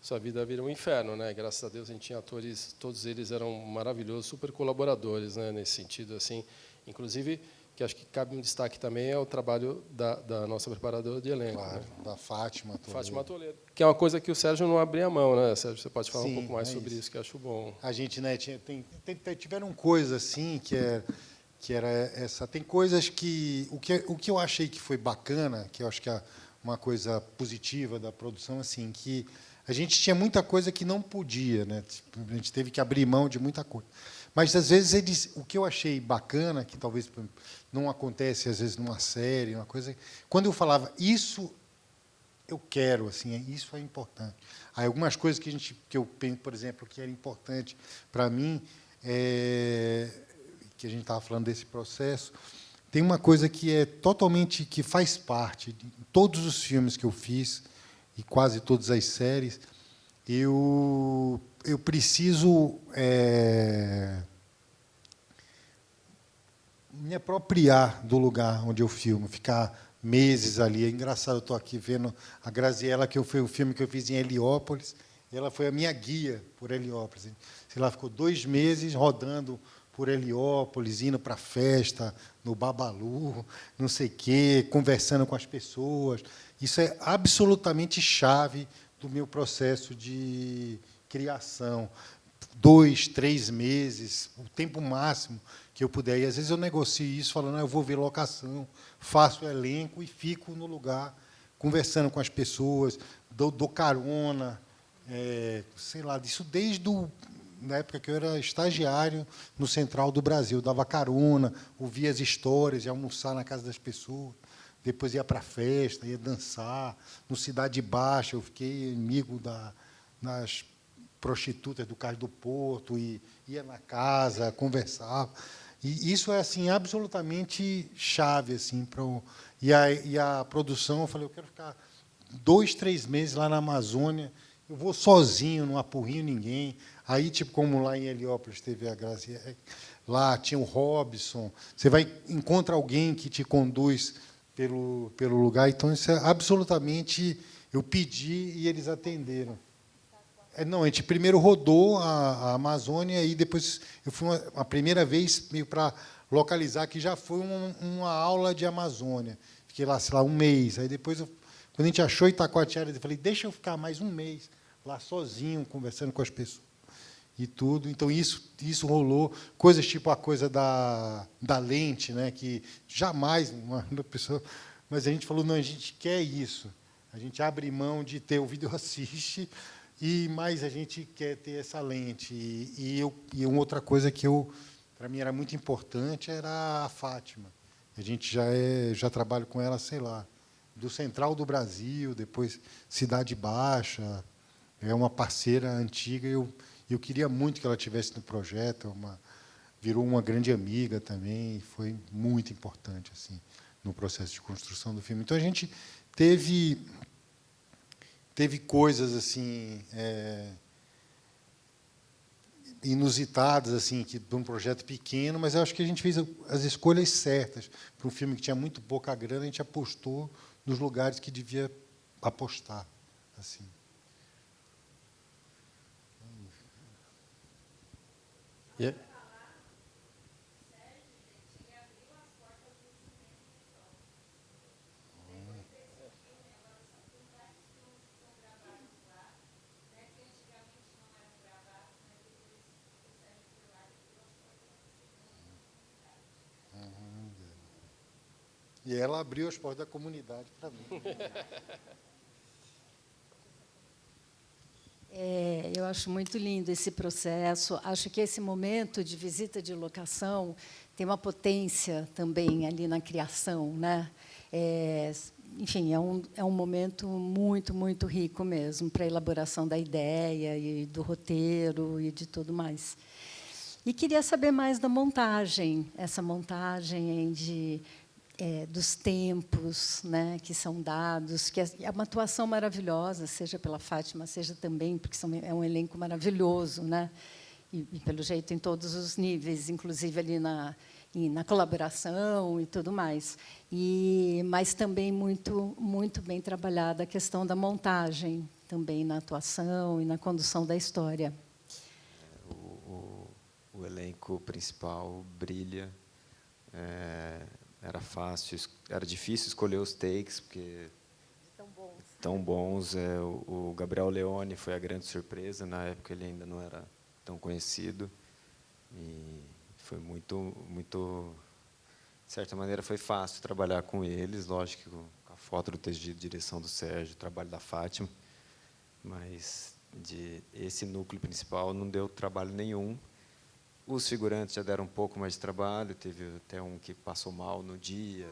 sua vida vira um inferno, né? Graças a Deus a gente tinha atores, todos eles eram maravilhosos, super colaboradores, né? Nesse sentido, assim, inclusive. Que acho que cabe um destaque também é o trabalho da nossa preparadora de elenco. Claro, né? da Fátima Toledo. Fátima Toledo. Que é uma coisa que o Sérgio não abria mão, né, Sérgio? Você pode falar um pouco mais sobre isso. isso, que eu acho bom. A gente, né, tiveram coisas assim que era essa. Tem coisas que o que eu achei que foi bacana, que eu acho que é uma coisa positiva da produção, assim, que a gente tinha muita coisa que não podia, né? A gente teve que abrir mão de muita coisa. Mas às vezes o que eu achei bacana, que talvez não acontece às vezes numa série, uma coisa, quando eu falava isso eu quero, assim, isso é importante. Aí algumas coisas que eu penso, por exemplo, que era importante para mim, que a gente estava falando desse processo, tem uma coisa que é totalmente, que faz parte de todos os filmes que eu fiz e quase todas as séries, eu preciso me apropriar do lugar onde eu filmo, ficar meses ali. É engraçado, eu estou aqui vendo a Graziella, que foi o filme que eu fiz em Heliópolis, ela foi a minha guia por Heliópolis. Sei lá, ficou 2 meses rodando por Heliópolis, indo para a festa, no Babalu, não sei o quê, conversando com as pessoas. Isso é absolutamente chave do meu processo de criação. 2, 3 meses, o tempo máximo que eu puder. E, às vezes, eu negocio isso, falando, eu vou ver locação, faço o elenco e fico no lugar, conversando com as pessoas, dou carona, sei lá, disso desde na época que eu era estagiário no Central do Brasil. Eu dava carona, ouvia as histórias, ia almoçar na casa das pessoas, depois ia para a festa, ia dançar. No Cidade Baixa, eu fiquei amigo das prostitutas do Cais do Porto, e ia na casa, conversava. E isso é assim absolutamente chave assim para e a produção. Eu falei, eu quero ficar 2, 3 meses lá na Amazônia. Eu vou sozinho, não apurrinho ninguém. Aí, tipo, como lá em Heliópolis teve a Graça, lá tinha o Robson. Você encontra alguém que te conduz pelo lugar. Então, isso é absolutamente. Eu pedi e eles atenderam. Não, a gente primeiro rodou a Amazônia e depois eu fui uma primeira vez meio para localizar, que já foi uma aula de Amazônia. Fiquei lá, sei lá, 1 mês. Aí depois, quando a gente achou Itacoatiara, eu falei, deixa eu ficar mais 1 mês lá sozinho, conversando com as pessoas e tudo. Então, isso rolou. Coisas tipo a coisa da lente, né, que jamais uma pessoa... Mas a gente falou, não, a gente quer isso. A gente abre mão de ter o vídeo assiste, mas a gente quer ter essa lente. E uma outra coisa que para mim era muito importante era a Fátima. A gente já trabalho com ela, sei lá, do Central do Brasil, depois Cidade Baixa. É uma parceira antiga. Eu queria muito que ela estivesse no projeto. Virou uma grande amiga também. Foi muito importante assim no processo de construção do filme. Então, a gente teve coisas assim inusitadas, assim, de um projeto pequeno, mas eu acho que a gente fez as escolhas certas. Para um filme que tinha muito pouca grana, a gente apostou nos lugares que devia apostar, assim. Yeah. E ela abriu as portas da comunidade para mim. Eu acho muito lindo esse processo. Acho que esse momento de visita de locação tem uma potência também ali na criação, né? Enfim, é um momento muito, muito rico mesmo para a elaboração da ideia e do roteiro e de tudo mais. E queria saber mais da montagem, essa montagem dos tempos, né, que são dados, que é uma atuação maravilhosa, seja pela Fátima, seja também, porque é um elenco maravilhoso, né, e pelo jeito em todos os níveis, inclusive ali na colaboração e tudo mais. Mas também muito, muito bem trabalhada a questão da montagem, também na atuação e na condução da história. O elenco principal brilha. Era fácil, era difícil escolher os takes, porque tão bons. O Gabriel Leone foi a grande surpresa. Na época, ele ainda não era tão conhecido. E foi muito, de certa maneira, foi fácil trabalhar com eles. Lógico, com a foto do texto de direção do Sérgio, o trabalho da Fátima. Mas, esse núcleo principal, não deu trabalho nenhum. Os figurantes já deram um pouco mais de trabalho, teve até um que passou mal no dia,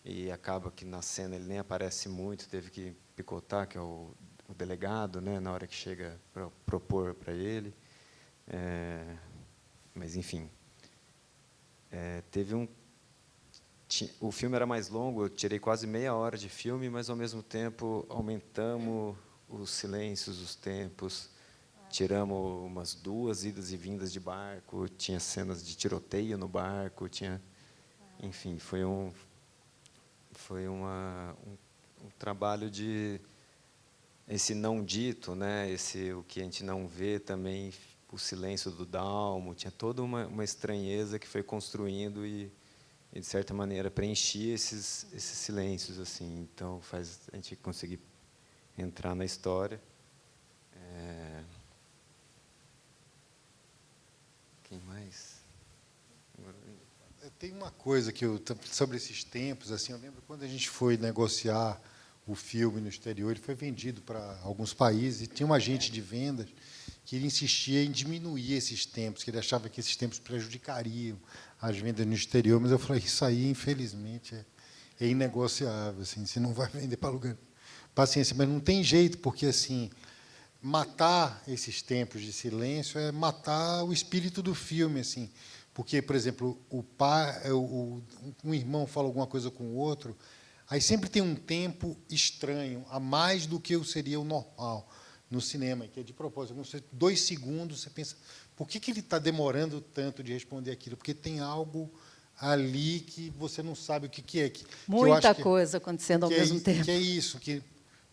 e acaba que na cena ele nem aparece muito, teve que picotar, que é o delegado, né, na hora que chega para propor para ele. Mas, enfim, o filme era mais longo, eu tirei quase meia hora de filme, mas, ao mesmo tempo, aumentamos os silêncios, os tempos. Tiramos umas 2 idas e vindas de barco, tinha cenas de tiroteio no barco, enfim, foi um trabalho de esse não dito, né? O que a gente não vê também, o silêncio do Dalmo, tinha toda uma estranheza que foi construindo e, de certa maneira, preenchia esses silêncios, assim. Então, faz a gente conseguir entrar na história. Quem mais? Tem uma coisa que sobre esses tempos, assim, eu lembro quando a gente foi negociar o filme no exterior, ele foi vendido para alguns países, e tinha um agente de vendas que ele insistia em diminuir esses tempos, que ele achava que esses tempos prejudicariam as vendas no exterior, mas eu falei, isso aí, infelizmente, é inegociável, assim, você não vai vender para lugar. Paciência, mas não tem jeito, porque, assim, matar esses tempos de silêncio é matar o espírito do filme, assim, porque, por exemplo, um irmão fala alguma coisa com o outro, aí sempre tem um tempo estranho, a mais do que seria o normal no cinema, que é de propósito. 2 segundos, você pensa, por que ele está demorando tanto de responder aquilo? Porque tem algo ali que você não sabe o que é. Muita coisa acontecendo ao mesmo tempo. Que é isso,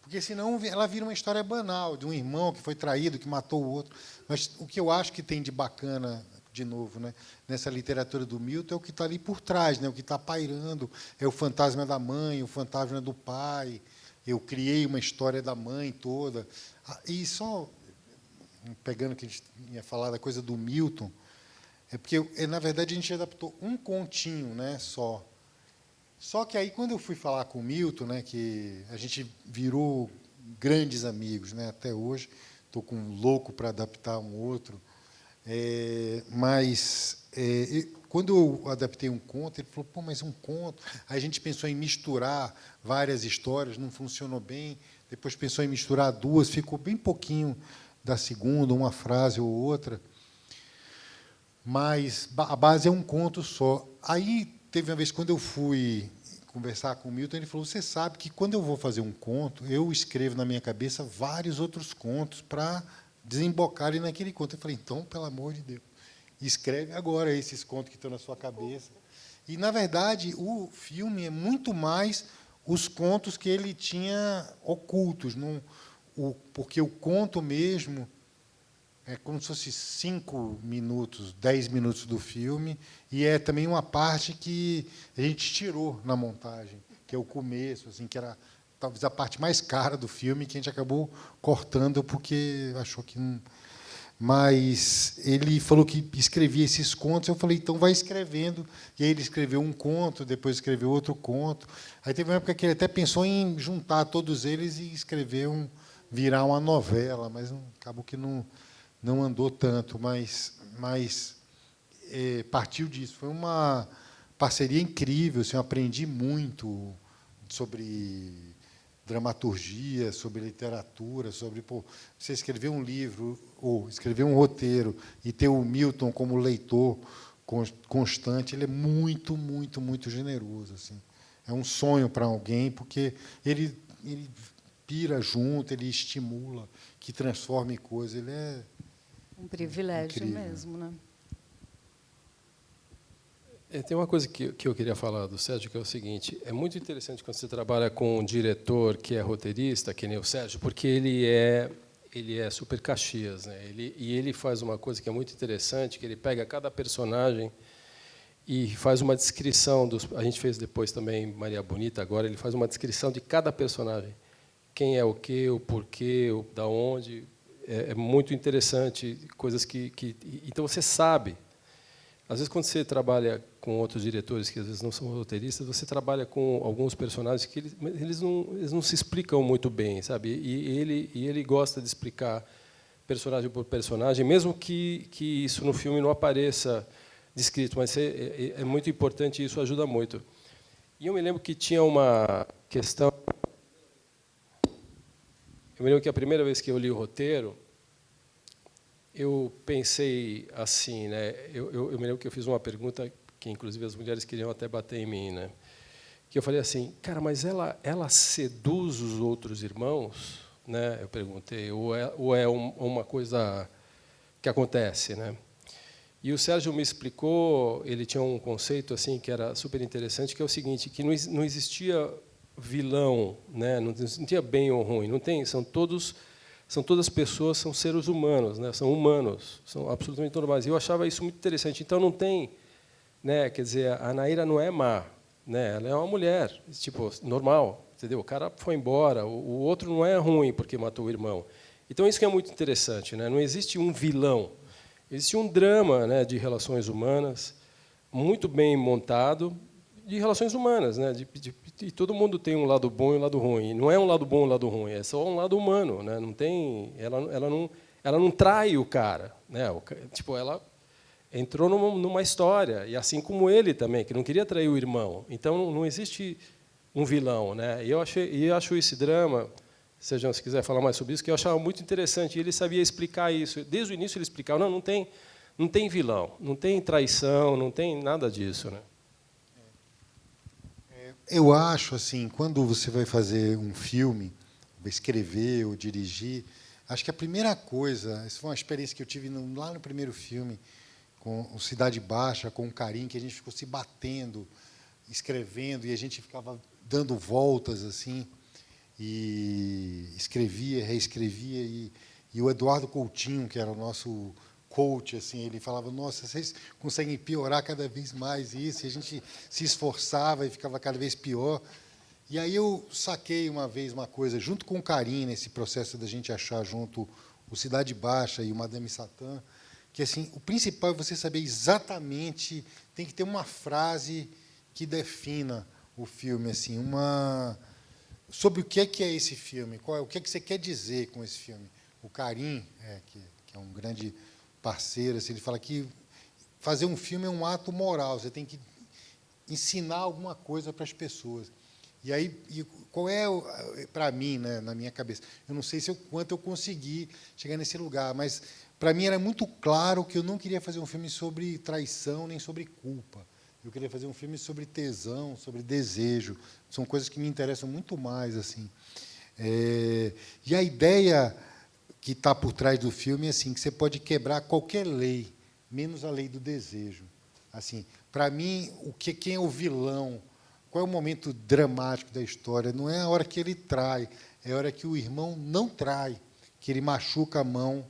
porque senão ela vira uma história banal, de um irmão que foi traído, que matou o outro. Mas o que eu acho que tem de bacana, de novo, né, nessa literatura do Milton, é o que está ali por trás, né, o que está pairando, é o fantasma da mãe, o fantasma do pai. Eu criei uma história da mãe toda. E só, pegando o que a gente ia falar da coisa do Milton, é porque, na verdade, a gente adaptou um continho, né, só. Só que aí, quando eu fui falar com o Milton, né, que a gente virou grandes amigos, né, até hoje, estou com um louco para adaptar um outro, quando eu adaptei um conto, ele falou, pô, mas um conto. Aí a gente pensou em misturar várias histórias, não funcionou bem, depois pensou em misturar 2, ficou bem pouquinho da segunda, uma frase ou outra, mas a base é um conto só. Aí, teve uma vez, quando eu fui conversar com o Milton, ele falou, você sabe que, quando eu vou fazer um conto, eu escrevo na minha cabeça vários outros contos para desembocarem naquele conto. Eu falei, então, pelo amor de Deus, escreve agora esses contos que estão na sua cabeça. E, na verdade, o filme é muito mais os contos que ele tinha ocultos, porque o conto mesmo é como se fosse 5 minutos, 10 minutos do filme, e é também uma parte que a gente tirou na montagem, que é o começo, assim, que era talvez a parte mais cara do filme, que a gente acabou cortando porque achou que não. mas ele falou que escrevia esses contos. Eu falei, então vai escrevendo. E aí ele escreveu um conto, depois escreveu outro conto. Aí teve uma época que ele até pensou em juntar todos eles e escrever virar uma novela, mas acabou que não andou tanto. Mas partiu disso. Foi uma parceria incrível. Assim, eu aprendi muito sobre dramaturgia, sobre literatura, sobre você escrever um livro ou escrever um roteiro e ter o Milton como leitor constante. Ele é muito, muito, muito generoso. Assim. É um sonho para alguém, porque ele pira junto, ele estimula, que transforme coisas. Ele é um privilégio incrível. mesmo, né? Tem uma coisa que eu queria falar do Sérgio, que é o seguinte: é muito interessante quando você trabalha com um diretor que é roteirista, que nem o Sérgio, porque ele é super Caxias, né? Ele faz uma coisa que é muito interessante, que ele pega cada personagem e faz uma descrição a gente fez depois também Maria Bonita, agora ele faz uma descrição de cada personagem, quem é o quê, o porquê, da onde. É muito interessante, coisas que então você sabe. Às vezes, quando você trabalha com outros diretores que às vezes não são roteiristas, você trabalha com alguns personagens que eles não se explicam muito bem, sabe? E ele gosta de explicar personagem por personagem, mesmo que isso no filme não apareça descrito, mas é muito importante e isso ajuda muito. E eu me lembro que tinha uma questão. Eu me lembro que a primeira vez que eu li o roteiro, eu pensei assim, né? Eu me lembro que eu fiz uma pergunta que, inclusive, as mulheres queriam até bater em mim, né? Que eu falei assim, cara, mas ela seduz os outros irmãos, né? Eu perguntei, ou é uma coisa que acontece, né? E o Sérgio me explicou, ele tinha um conceito assim que era super interessante, que é o seguinte, que não existia vilão, né? Não tinha bem ou ruim, não tem, são todas pessoas, são seres humanos, né? São humanos, são absolutamente normais. E eu achava isso muito interessante. Então não tem, né? Quer dizer, a Naira não é má, né? Ela é uma mulher, tipo normal, entendeu? O cara foi embora, o outro não é ruim porque matou o irmão. Então isso que é muito interessante, né? Não existe um vilão, existe um drama, né? De relações humanas muito bem montado, de relações humanas, né? E todo mundo tem um lado bom e um lado ruim. Não é um lado bom e um lado ruim, é só um lado humano, né? Não tem, ela não trai o cara, né? Tipo, ela entrou numa história e assim como ele também, que não queria trair o irmão. Então não existe um vilão, né? E eu acho esse drama, Sérgio, se quiser falar mais sobre isso, que eu achava muito interessante. E ele sabia explicar isso. Desde o início ele explicava, não tem vilão, não tem traição, não tem nada disso, né? Eu acho, assim, quando você vai fazer um filme, vai escrever ou dirigir, acho que a primeira coisa, essa foi uma experiência que eu tive lá no primeiro filme, com o Cidade Baixa, com o Karim, que a gente ficou se batendo, escrevendo, e a gente ficava dando voltas, assim, e escrevia, reescrevia, e o Eduardo Coutinho, que era o nosso coach, assim, ele falava, nossa, vocês conseguem piorar cada vez mais isso, e a gente se esforçava e ficava cada vez pior. E aí eu saquei uma vez uma coisa, junto com o Karim, nesse processo da gente achar junto o Cidade Baixa e o Madame Satã, que assim, o principal é você saber exatamente, tem que ter uma frase que defina o filme, assim, sobre o que é esse filme, o que você quer dizer com esse filme. O Karim, que é um grande parceiro, assim, ele fala que fazer um filme é um ato moral, você tem que ensinar alguma coisa para as pessoas. E aí, qual é, para mim, né, na minha cabeça, eu não sei quanto eu consegui chegar nesse lugar, mas, para mim, era muito claro que eu não queria fazer um filme sobre traição nem sobre culpa. Eu queria fazer um filme sobre tesão, sobre desejo. São coisas que me interessam muito mais, assim. E a ideia que está por trás do filme é assim, que você pode quebrar qualquer lei, menos a lei do desejo. Assim, para mim, quem é o vilão, qual é o momento dramático da história? Não é a hora que ele trai, é a hora que o irmão não trai, que ele machuca a mão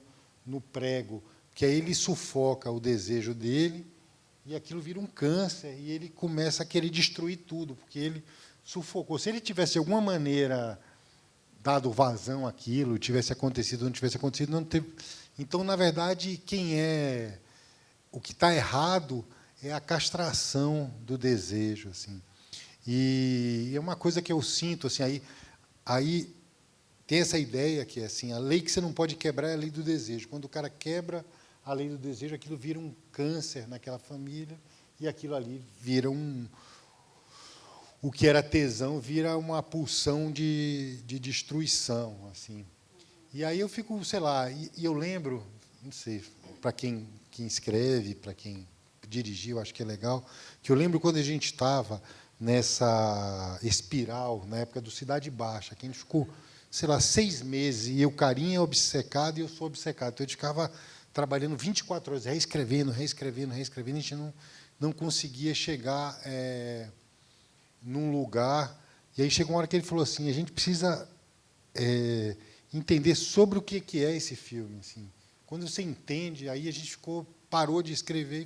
no prego, que aí ele sufoca o desejo dele e aquilo vira um câncer e ele começa a querer destruir tudo, porque ele sufocou. Se ele tivesse de alguma maneira dado vazão àquilo, tivesse acontecido ou não tivesse acontecido, Então, na verdade, o que está errado é a castração do desejo, assim. E é uma coisa que eu sinto, assim, aí tem essa ideia que é assim, a lei que você não pode quebrar é a lei do desejo. Quando o cara quebra a lei do desejo, aquilo vira um câncer naquela família e aquilo ali vira o que era tesão vira uma pulsão de destruição, assim. E aí eu fico, sei lá, e eu lembro, não sei, para quem escreve, para quem dirigiu, acho que é legal, que eu lembro quando a gente estava nessa espiral, na época do Cidade Baixa, que a gente ficou, sei lá, 6 meses, e o Carinha é obcecado e eu sou obcecado. Então, a gente ficava trabalhando 24 horas, reescrevendo, a gente não conseguia chegar num lugar. E aí chegou uma hora que ele falou assim, a gente precisa entender sobre o que é esse filme. Assim. Quando você entende, aí a gente parou de escrever e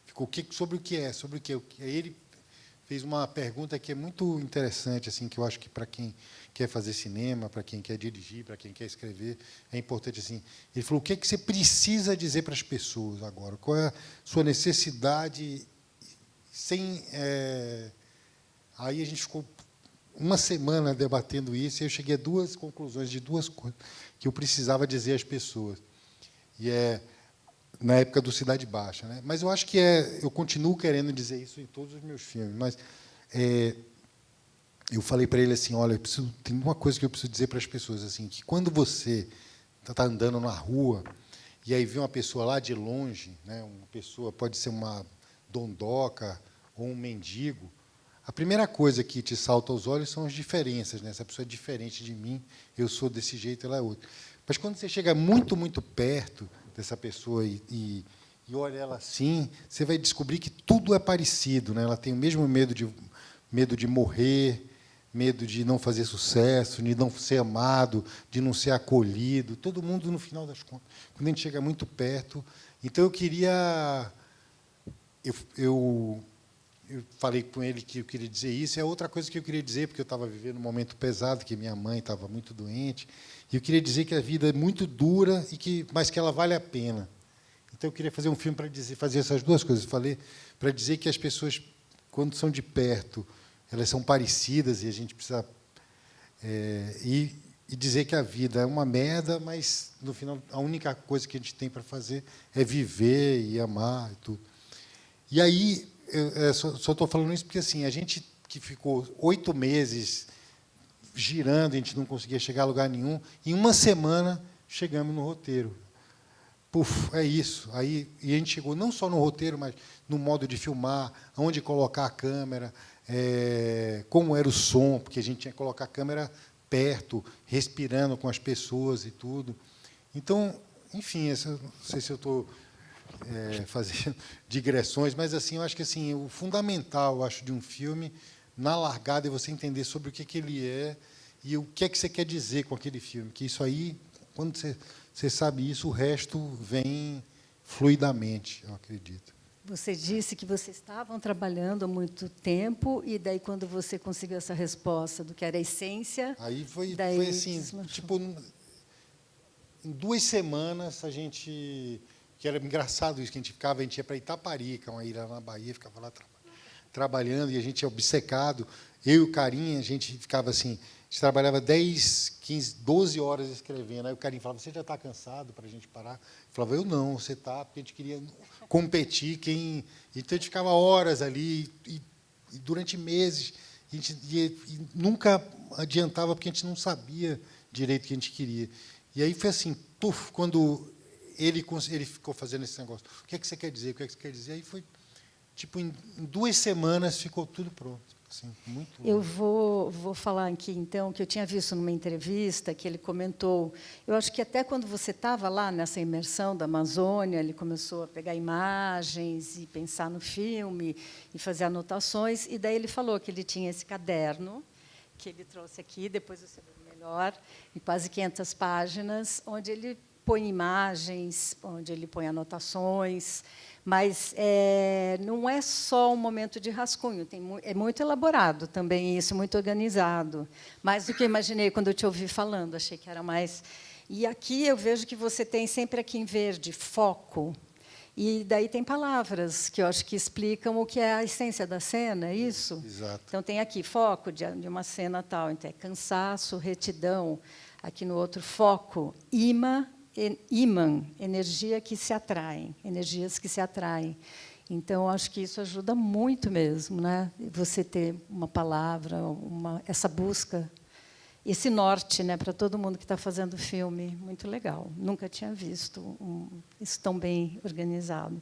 ficou sobre o que é, sobre o que é. Aí ele fez uma pergunta que é muito interessante, assim, que eu acho que para quem quer fazer cinema, para quem quer dirigir, para quem quer escrever, é importante. Assim. Ele falou: o que você precisa dizer para as pessoas agora? Qual é a sua necessidade? Aí a gente ficou uma semana debatendo isso e eu cheguei a 2 conclusões de 2 coisas que eu precisava dizer às pessoas. E na época do Cidade Baixa, né? Mas eu acho que eu continuo querendo dizer isso em todos os meus filmes. Mas eu falei para ele assim: olha, tem uma coisa que eu preciso dizer para as pessoas, assim, que quando você está andando na rua e aí vê uma pessoa lá de longe, né? Uma pessoa pode ser uma dondoca ou um mendigo. A primeira coisa que te salta aos olhos são as diferenças, né? Essa pessoa é diferente de mim, eu sou desse jeito, ela é outra. Mas quando você chega muito, muito perto dessa pessoa e olha ela assim, você vai descobrir que tudo é parecido, né? Ela tem o mesmo medo de morrer, medo de não fazer sucesso, de não ser amado, de não ser acolhido. Todo mundo, no final das contas, quando a gente chega muito perto. Então, eu queria... Eu falei com ele que eu queria dizer isso. É outra coisa que eu queria dizer, porque eu estava vivendo um momento pesado, que minha mãe estava muito doente, e eu queria dizer que a vida é muito dura, mas que ela vale a pena. Então, eu queria fazer um filme para fazer essas 2 coisas. Eu falei para dizer que as pessoas, quando são de perto, elas são parecidas, e a gente precisa... e dizer que a vida é uma merda, mas, no final, a única coisa que a gente tem para fazer é viver e amar e tudo. E aí... Eu só estou falando isso porque assim, a gente que ficou 8 meses girando, a gente não conseguia chegar a lugar nenhum, em uma semana chegamos no roteiro. Puf, é isso. Aí, e a gente chegou não só no roteiro, mas no modo de filmar, onde colocar a câmera, como era o som, porque a gente tinha que colocar a câmera perto, respirando com as pessoas e tudo. Então, enfim, não sei se eu estou... fazer digressões, mas assim, eu acho que assim, o fundamental, eu acho, de um filme, na largada, é você entender sobre o que ele é e o que é que você quer dizer com aquele filme. Que isso aí, quando você sabe isso, o resto vem fluidamente, eu acredito. Você disse que vocês estavam trabalhando há muito tempo e daí quando você conseguiu essa resposta do que era a essência, aí foi assim, desmanchou. tipo, em 2 semanas a gente... que era engraçado isso, que a gente ia para Itaparica, uma ilha na Bahia, ficava lá trabalhando, e a gente é obcecado. Eu e o Carinha, a gente ficava assim, a gente trabalhava 10, 15, 12 horas escrevendo. Aí o Carinha falava: você já está cansado para a gente parar? Eu falava: eu não, você está, porque a gente queria competir. Então, a gente ficava horas ali, e durante meses, e nunca adiantava, porque a gente não sabia direito o que a gente queria. E aí foi assim, puf, quando... Ele ficou fazendo esse negócio. O que é que você quer dizer? O que é que você quer dizer? Aí foi, tipo, em 2 semanas ficou tudo pronto. Assim, muito eu vou falar aqui, então, que eu tinha visto numa entrevista que ele comentou, eu acho que até quando você estava lá nessa imersão da Amazônia, ele começou a pegar imagens e pensar no filme e fazer anotações, e daí ele falou que ele tinha esse caderno, que ele trouxe aqui, depois você vê melhor, em quase 500 páginas, onde ele põe imagens, onde ele põe anotações, mas não é só um momento de rascunho, é muito elaborado também isso, muito organizado, mais do que eu imaginei quando eu te ouvi falando, achei que era mais... E aqui eu vejo que você tem sempre aqui em verde foco. E daí tem palavras que eu acho que explicam o que é a essência da cena, é isso? Exato. Então, tem aqui foco de uma cena tal. Então, é cansaço, retidão. Aqui no outro, foco, imã, energia que se atraem, energias que se atraem. Então, acho que isso ajuda muito mesmo, né? Você ter uma palavra, essa busca, esse norte, né, para todo mundo que está fazendo filme. Muito legal. Nunca tinha visto isso tão bem organizado.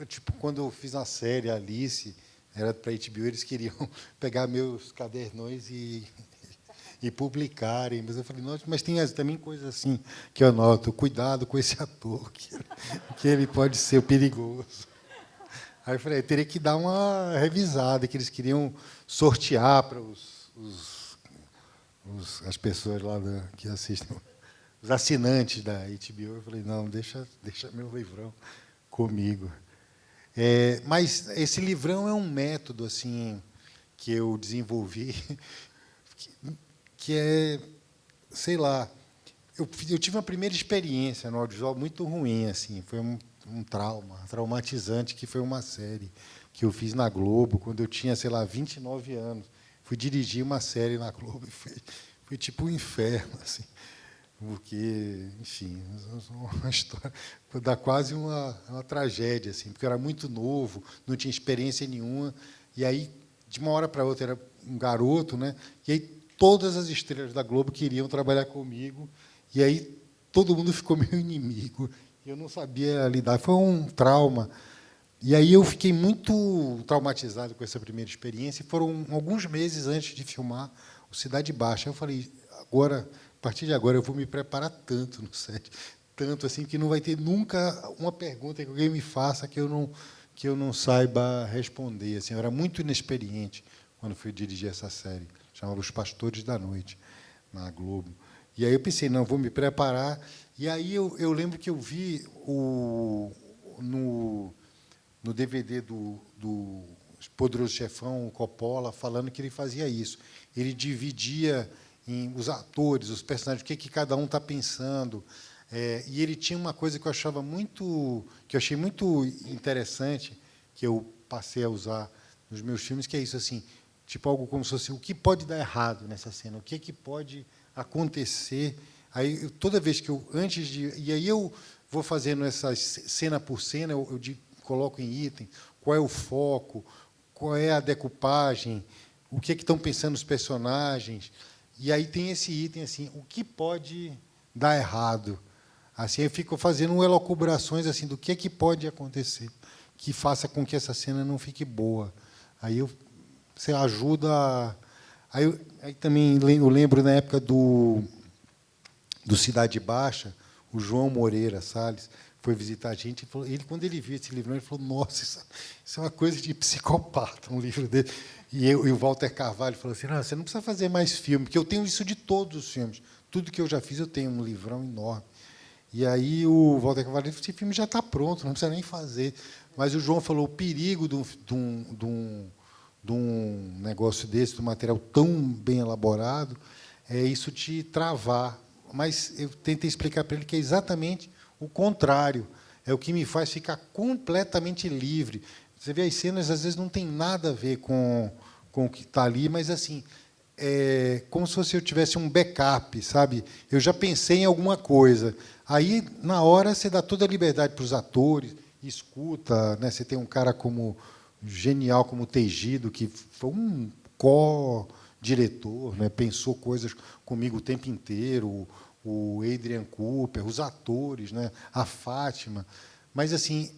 Tipo, quando eu fiz a série Alice, era para a HBO, eles queriam pegar meus cadernões e publicarem. Mas eu falei, nossa, mas tem também coisas assim que eu anoto, cuidado com esse ator, que ele pode ser perigoso. Aí eu falei, eu teria que dar uma revisada, que eles queriam sortear para as pessoas lá que assistem, os assinantes da HBO. Eu falei, não, deixa meu livrão comigo. Mas esse livrão é um método assim que eu desenvolvi, que é, sei lá, eu tive uma primeira experiência no audiovisual muito ruim, assim, foi um traumatizante, que foi uma série que eu fiz na Globo quando eu tinha, sei lá, 29 anos. Fui dirigir uma série na Globo e foi tipo um inferno, assim, porque, enfim, uma história, dá quase uma tragédia, assim, porque eu era muito novo, não tinha experiência nenhuma, e aí, de uma hora para outra, era um garoto, né? E aí todas as estrelas da Globo queriam trabalhar comigo, e aí todo mundo ficou meu inimigo, e eu não sabia lidar. Foi um trauma. E aí eu fiquei muito traumatizado com essa primeira experiência, e foram alguns meses antes de filmar o Cidade Baixa. Eu falei, agora, a partir de agora, eu vou me preparar tanto no set, tanto assim, que não vai ter nunca uma pergunta que alguém me faça que eu não saiba responder. Assim, eu era muito inexperiente quando fui dirigir essa série. Chamava Os Pastores da Noite, na Globo. E aí eu pensei, não, vou me preparar. E aí eu lembro que eu vi no DVD do Poderoso Chefão, o Coppola, falando que ele fazia isso. Ele dividia em os atores, os personagens, o que cada um está pensando. E ele tinha uma coisa que eu achei muito interessante, que eu passei a usar nos meus filmes, que é isso, assim, tipo algo como se fosse o que pode dar errado nessa cena, o que pode acontecer. Aí toda vez que e aí eu vou fazendo essa cena por cena, eu coloco em item qual é o foco, qual é a decupagem, o que estão pensando os personagens. E aí tem esse item assim, o que pode dar errado. Assim, eu fico fazendo elucubrações assim do que pode acontecer que faça com que essa cena não fique boa. Aí você ajuda. Aí também eu lembro na época do Cidade Baixa, o João Moreira Salles foi visitar a gente. Quando ele viu esse livro, ele falou: nossa, isso é uma coisa de psicopata, um livro dele. E o Walter Carvalho falou assim: não, você não precisa fazer mais filme, porque eu tenho isso de todos os filmes. Tudo que eu já fiz, eu tenho um livrão enorme. E aí o Walter Carvalho disse: esse filme já está pronto, não precisa nem fazer. Mas o João falou: o perigo de um negócio desse, de um material tão bem elaborado, é isso te travar. Mas eu tentei explicar para ele que é exatamente o contrário. É o que me faz ficar completamente livre. Você vê, as cenas, às vezes, não tem nada a ver com o que está ali, mas assim, é como se fosse eu tivesse um backup, sabe? Eu já pensei em alguma coisa. Aí, na hora, você dá toda a liberdade para os atores, escuta, né? Você tem um cara genial como o Tegido, que foi um co-diretor, né? Pensou coisas comigo o tempo inteiro, o Adrian Cooper, os atores, né? A Fátima. Mas, assim,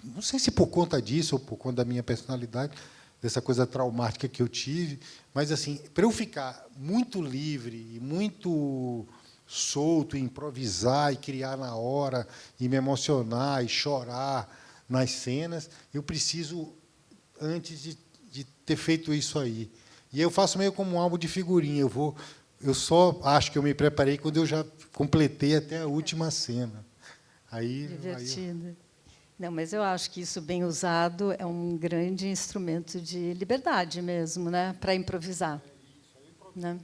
não sei se por conta disso ou por conta da minha personalidade, dessa coisa traumática que eu tive, mas, assim, para eu ficar muito livre e muito solto, e improvisar e criar na hora, e me emocionar e chorar nas cenas, eu preciso, antes de ter feito isso aí. E eu faço meio como um álbum de figurinha. Eu só acho que eu me preparei quando eu já completei até a última cena. Divertido. Não, mas eu acho que isso bem usado é um grande instrumento de liberdade mesmo, né, para improvisar, né?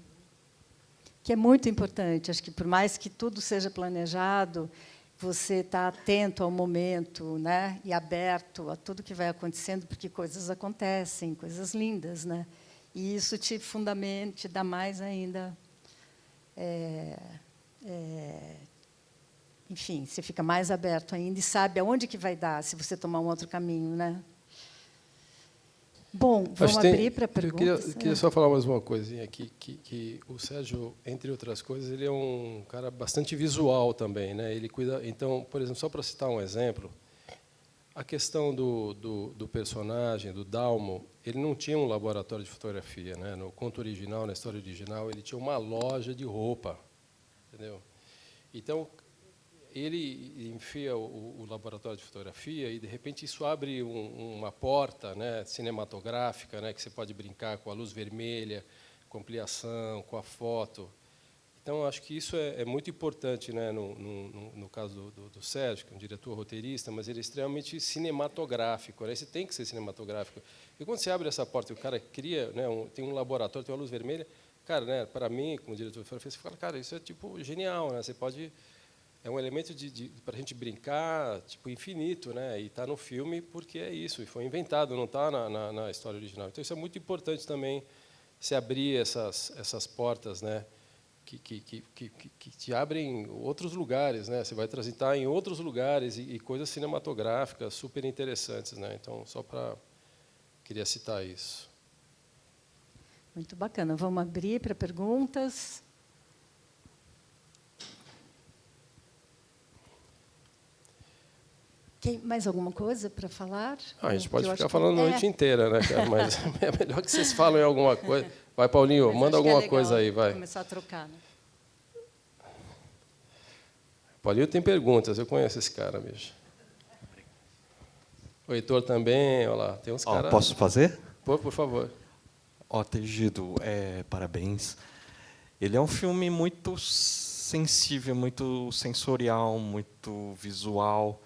que é muito importante. Acho que, por mais que tudo seja planejado, você está atento ao momento, né? E aberto a tudo que vai acontecendo, porque coisas acontecem, coisas lindas, né? E isso te fundamenta, te dá mais ainda... enfim, você fica mais aberto ainda e sabe aonde que vai dar se você tomar um outro caminho, né? Bom, vamos abrir para perguntas. Eu queria só falar mais uma coisinha aqui, que o Sérgio, entre outras coisas, ele é um cara bastante visual também, né? Ele cuida. Então, por exemplo, só para citar um exemplo, a questão do personagem, do Dalmo, ele não tinha um laboratório de fotografia, né? No conto original, na história original, ele tinha uma loja de roupa, entendeu? Então, ele enfia o laboratório de fotografia e, de repente, isso abre uma porta, né, cinematográfica, né, que você pode brincar com a luz vermelha, com ampliação, com a foto. Então, acho que isso é muito importante, né, no caso do Sérgio, que é um diretor roteirista, mas ele é extremamente cinematográfico. Né? Você tem que ser cinematográfico. E quando você abre essa porta e o cara cria, né, tem um laboratório, tem uma luz vermelha, cara, né, para mim, como diretor de fotografia, você fala, cara, isso é tipo genial, né? Você pode... É um elemento para a gente brincar, tipo, infinito, né? E está no filme porque é isso, e foi inventado, não está na história original. Então, isso é muito importante também, se abrir essas portas, né? Que te abrem outros lugares, né? Você vai transitar em outros lugares e coisas cinematográficas super interessantes, né? Então, queria citar isso. Muito bacana. Vamos abrir para perguntas. Mais alguma coisa para falar? A gente pode ficar falando a noite inteira, né, cara? Mas é melhor que vocês falem alguma coisa. Vai, Paulinho, mas manda alguma coisa aí, vai. Começar a trocar, né? Paulinho tem perguntas, eu conheço esse cara, bicho. O Heitor também, olha lá, tem uns caras... Posso fazer? Por favor. Tegido, parabéns. Ele é um filme muito sensível, muito sensorial, muito visual.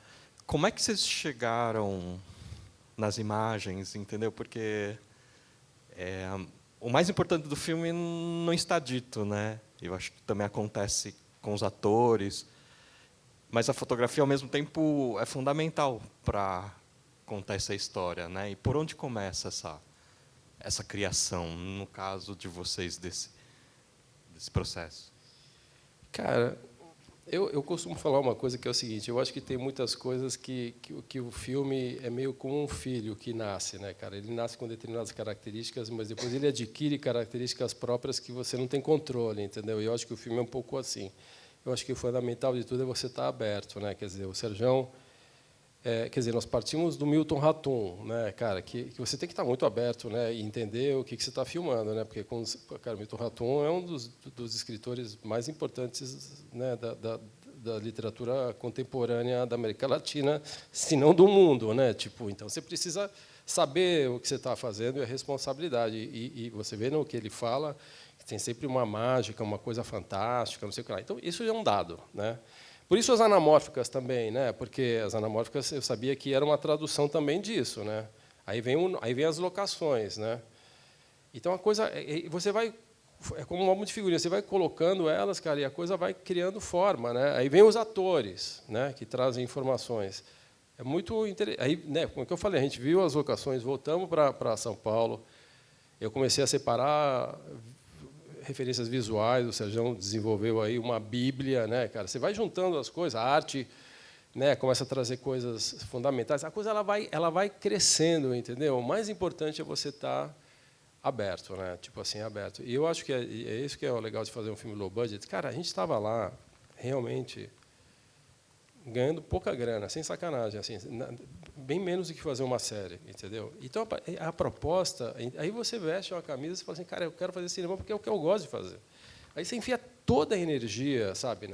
Como é que vocês chegaram nas imagens, entendeu? Porque o mais importante do filme não está dito, né? Eu acho que também acontece com os atores, mas a fotografia, ao mesmo tempo, é fundamental para contar essa história, né? E por onde começa essa criação, no caso de vocês, desse processo? Cara, eu costumo falar uma coisa que é o seguinte, eu acho que tem muitas coisas que o filme é meio como um filho que nasce, né, cara? Ele nasce com determinadas características, mas depois ele adquire características próprias que você não tem controle, entendeu? E eu acho que o filme é um pouco assim. Eu acho que o fundamental de tudo é você estar aberto, né? Quer dizer, o Serjão... quer dizer, nós partimos do Milton Ratum, né, cara, que você tem que estar muito aberto, né, e entender o que você está filmando, né, porque, cara, o Milton Ratum é um dos escritores mais importantes, né, da literatura contemporânea da América Latina, se não do mundo, né, tipo, então você precisa saber o que você está fazendo e a responsabilidade, e você vê no que ele fala que tem sempre uma mágica, uma coisa fantástica, não sei o que lá. Então isso é um dado, né. Por isso as anamórficas também, né? Porque as anamórficas eu sabia que era uma tradução também disso, né? Aí vem as locações, né? Então a coisa você vai como um álbum de figurinha, você vai colocando elas, cara, e a coisa vai criando forma, né? Aí vem os atores, né? Que trazem informações. É muito interessante. Aí, né? Como é que eu falei, a gente viu as locações, voltamos para São Paulo. Eu comecei a separar referências visuais, o Sérgio desenvolveu aí uma bíblia, né, cara? Você vai juntando as coisas, a arte, né, começa a trazer coisas fundamentais. A coisa ela vai crescendo, entendeu? O mais importante é você estar aberto, né? Tipo assim, aberto. E eu acho que é isso que é o legal de fazer um filme low budget. Cara, a gente estava lá realmente ganhando pouca grana, sem sacanagem, assim, bem menos do que fazer uma série, entendeu? Então a proposta, aí você veste uma camisa e fala assim, cara, eu quero fazer cinema porque é o que eu gosto de fazer. Aí você enfia toda a energia, sabe,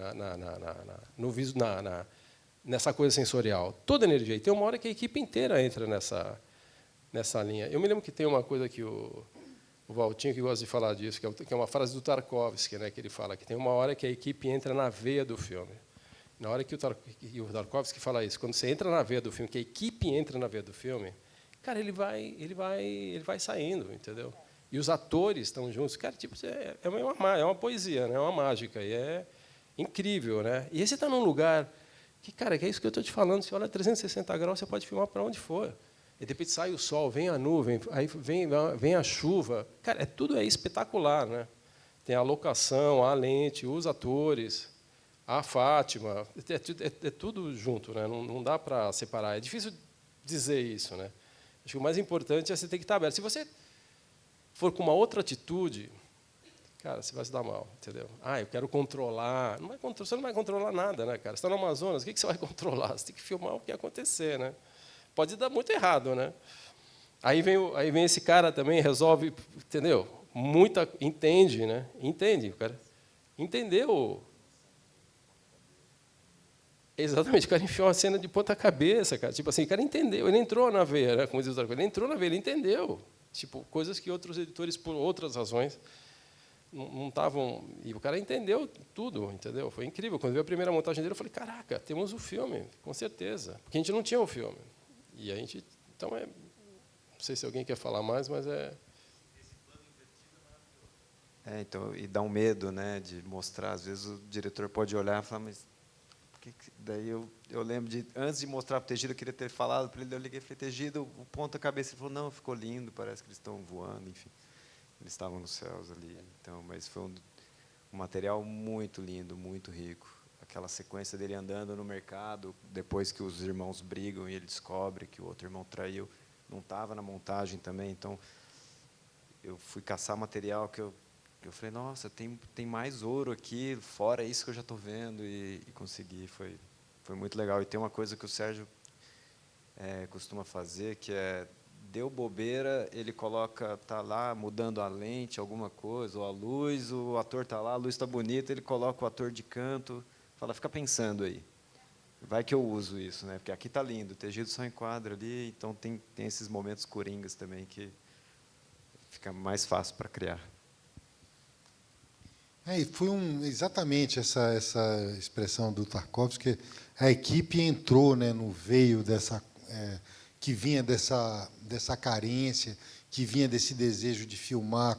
nessa coisa sensorial, toda a energia. E tem uma hora que a equipe inteira entra nessa linha. Eu me lembro que tem uma coisa que o Valtinho que gosta de falar disso, que é uma frase do Tarkovsky, né, que ele fala que tem uma hora que a equipe entra na veia do filme. Na hora que o Tarkovsky fala isso, quando você entra na veia do filme, que a equipe entra na veia do filme, cara, ele vai saindo, entendeu? e os atores estão juntos. Cara, tipo, é uma poesia, né? É uma mágica, e é incrível, né? E aí você está num lugar que, cara, que é isso que eu estou te falando, você olha 360 graus, você pode filmar para onde for. E de repente sai o sol, vem a nuvem, aí vem a chuva. Cara, tudo é espetacular, né? Tem a locação, a lente, os atores, a Fátima, é tudo junto, né? Não dá para separar. É difícil dizer isso, né? Acho que o mais importante é você ter que estar aberto. Se você for com uma outra atitude, cara, você vai se dar mal, entendeu? Eu quero controlar. Você não vai controlar nada, né, cara? Você está no Amazonas, o que você vai controlar? Você tem que filmar o que acontecer, né? Pode dar muito errado, né? Aí vem esse cara também, resolve, entendeu? Entende, né? Entende, o cara entendeu. Exatamente, o cara enfiou uma cena de ponta cabeça, cara. Tipo assim, o cara entendeu, ele entrou na veia, né? Como diz o outro, ele entrou na veia, ele entendeu. Tipo, coisas que outros editores, por outras razões, não estavam. E o cara entendeu tudo, entendeu? Foi incrível. Quando eu vi a primeira montagem dele, eu falei, caraca, temos o filme, com certeza. Porque a gente não tinha o filme. E a gente. Então, não sei se alguém quer falar mais, mas é. Então, e dá um medo, né, de mostrar. Às vezes o diretor pode olhar e falar, mas daí eu lembro de, antes de mostrar para o Tegido, eu queria ter falado para ele, eu liguei e falei, Tegido, o ponta cabeça, ele falou, não, ficou lindo, parece que eles estão voando, enfim, eles estavam nos céus ali. Então, mas foi um material muito lindo, muito rico. Aquela sequência dele andando no mercado, depois que os irmãos brigam e ele descobre que o outro irmão traiu, não estava na montagem também, então eu fui caçar material que eu falei, nossa, tem mais ouro aqui, fora isso que eu já estou vendo, e consegui, foi muito legal. E tem uma coisa que o Sérgio costuma fazer, que é, deu bobeira, ele está lá mudando a lente, alguma coisa, ou a luz, o ator está lá, a luz está bonita, ele coloca o ator de canto, fala, fica pensando aí, vai que eu uso isso, né? Porque aqui está lindo, o Tegido só enquadra ali, então tem esses momentos coringas também que fica mais fácil para criar. E foi exatamente essa expressão do Tarkovsky, que a equipe entrou, né, no veio que vinha dessa carência, que vinha desse desejo de filmar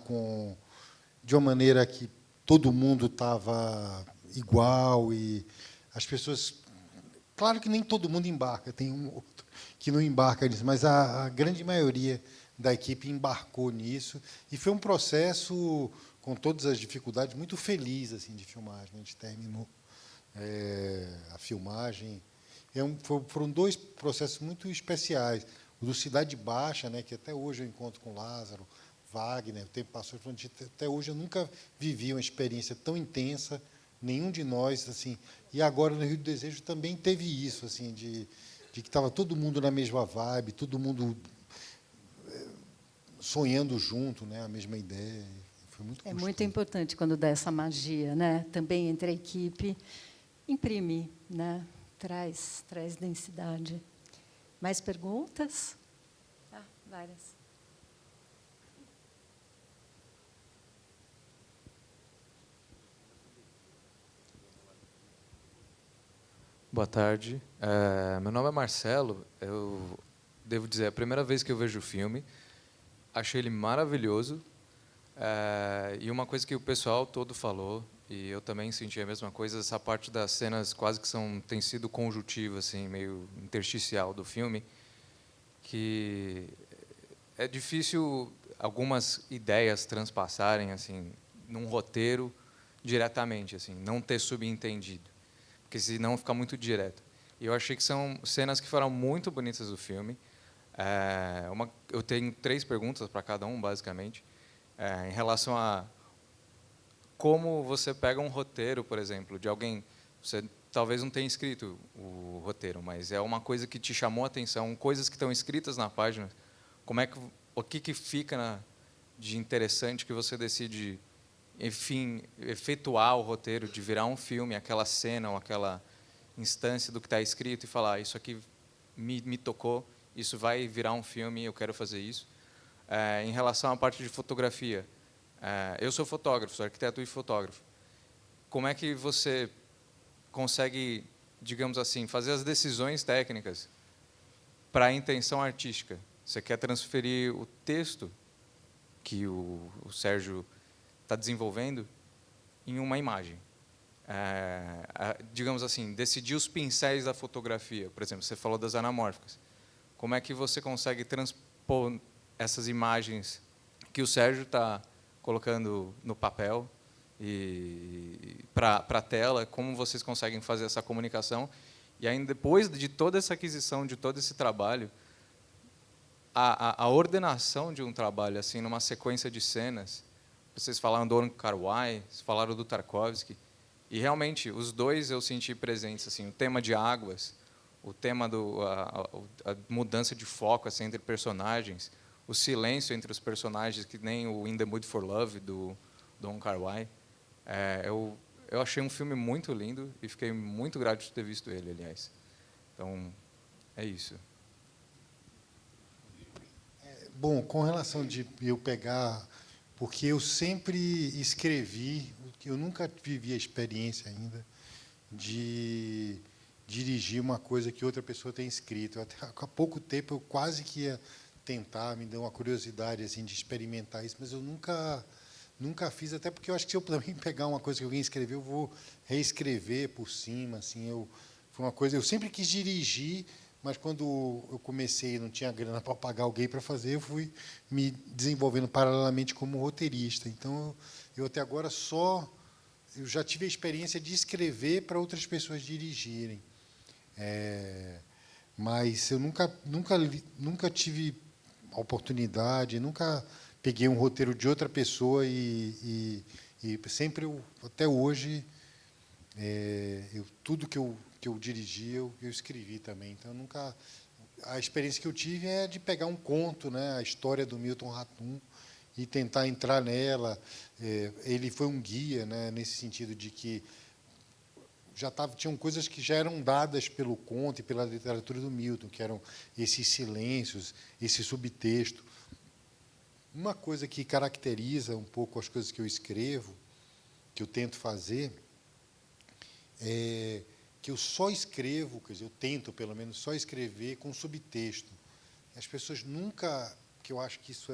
de uma maneira que todo mundo estava igual, e as pessoas... Claro que nem todo mundo embarca, tem um outro que não embarca nisso, mas a grande maioria da equipe embarcou nisso, e foi um processo, com todas as dificuldades, muito feliz assim, de filmagem. A gente terminou a filmagem. Foram 2 processos muito especiais. O do Cidade Baixa, né, que até hoje eu encontro com Lázaro, Wagner, o tempo passou, até hoje eu nunca vivi uma experiência tão intensa, nenhum de nós, assim. E agora, no Rio do Desejo, também teve isso, assim, de que estava todo mundo na mesma vibe, todo mundo sonhando junto, né, a mesma ideia. Foi muito gostoso. Muito importante quando dá essa magia, né? Também entre a equipe, imprime, né? Traz densidade. Mais perguntas? Várias. Boa tarde. Meu nome é Marcelo. Eu devo dizer, é a primeira vez que eu vejo o filme. Achei ele maravilhoso. E uma coisa que o pessoal todo falou, e eu também senti a mesma coisa, essa parte das cenas quase que tem sido conjuntiva, assim, meio intersticial do filme, que é difícil algumas ideias transpassarem assim num roteiro diretamente, assim, não ter subentendido, porque senão fica muito direto. E eu achei que são cenas que foram muito bonitas do filme. Eu tenho 3 perguntas para cada um, basicamente. Em relação a como você pega um roteiro, por exemplo, de alguém, você talvez não tenha escrito o roteiro, mas é uma coisa que te chamou a atenção, coisas que estão escritas na página, o que fica de interessante que você decide, enfim, efetuar o roteiro, de virar um filme, aquela cena ou aquela instância do que está escrito e falar, isso aqui me tocou, isso vai virar um filme, eu quero fazer isso. Em relação à parte de fotografia, eu sou fotógrafo, sou arquiteto e fotógrafo. Como é que você consegue, digamos assim, fazer as decisões técnicas para a intenção artística? Você quer transferir o texto que o Sérgio está desenvolvendo em uma imagem. Digamos assim, decidir os pincéis da fotografia. Por exemplo, você falou das anamórficas. Como é que você consegue transpor essas imagens que o Sérgio está colocando no papel e para a tela? Como vocês conseguem fazer essa comunicação? E ainda depois de toda essa aquisição, de todo esse trabalho, a ordenação de um trabalho assim numa sequência de cenas. Vocês falaram do Wong Kar-wai, vocês falaram do Tarkovsky, e realmente os dois eu senti presentes, assim, o tema de águas, o tema a mudança de foco assim, entre personagens, o silêncio entre os personagens, que nem o In the Mood for Love do Wong Kar-wai. Eu achei um filme muito lindo e fiquei muito grato de ter visto ele, aliás. Então, é isso. Bom, com relação de eu pegar, porque eu sempre escrevi, eu nunca vivi a experiência ainda de dirigir uma coisa que outra pessoa tem escrito. Até há pouco tempo eu quase que ia tentar, me deu uma curiosidade assim de experimentar isso, mas eu nunca fiz, até porque eu acho que se eu também pegar uma coisa que alguém escreveu, eu vou reescrever por cima, assim, foi uma coisa, eu sempre quis dirigir, mas quando eu comecei e não tinha grana para pagar alguém para fazer, eu fui me desenvolvendo paralelamente como roteirista. Então, eu até agora eu já tive a experiência de escrever para outras pessoas dirigirem. Mas eu nunca tive a oportunidade, nunca peguei um roteiro de outra pessoa e sempre, até hoje, tudo que eu dirigi, eu escrevi também. Então, nunca. A experiência que eu tive é de pegar um conto, né, a história do Milton Ratum, e tentar entrar nela. Ele foi um guia, né, nesse sentido de que tinham coisas que já eram dadas pelo conto e pela literatura do Milton, que eram esses silêncios, esse subtexto. Uma coisa que caracteriza um pouco as coisas que eu escrevo, que eu tento fazer, é que eu só escrevo, quer dizer, eu tento, pelo menos, só escrever com subtexto. As pessoas nunca, que eu acho que isso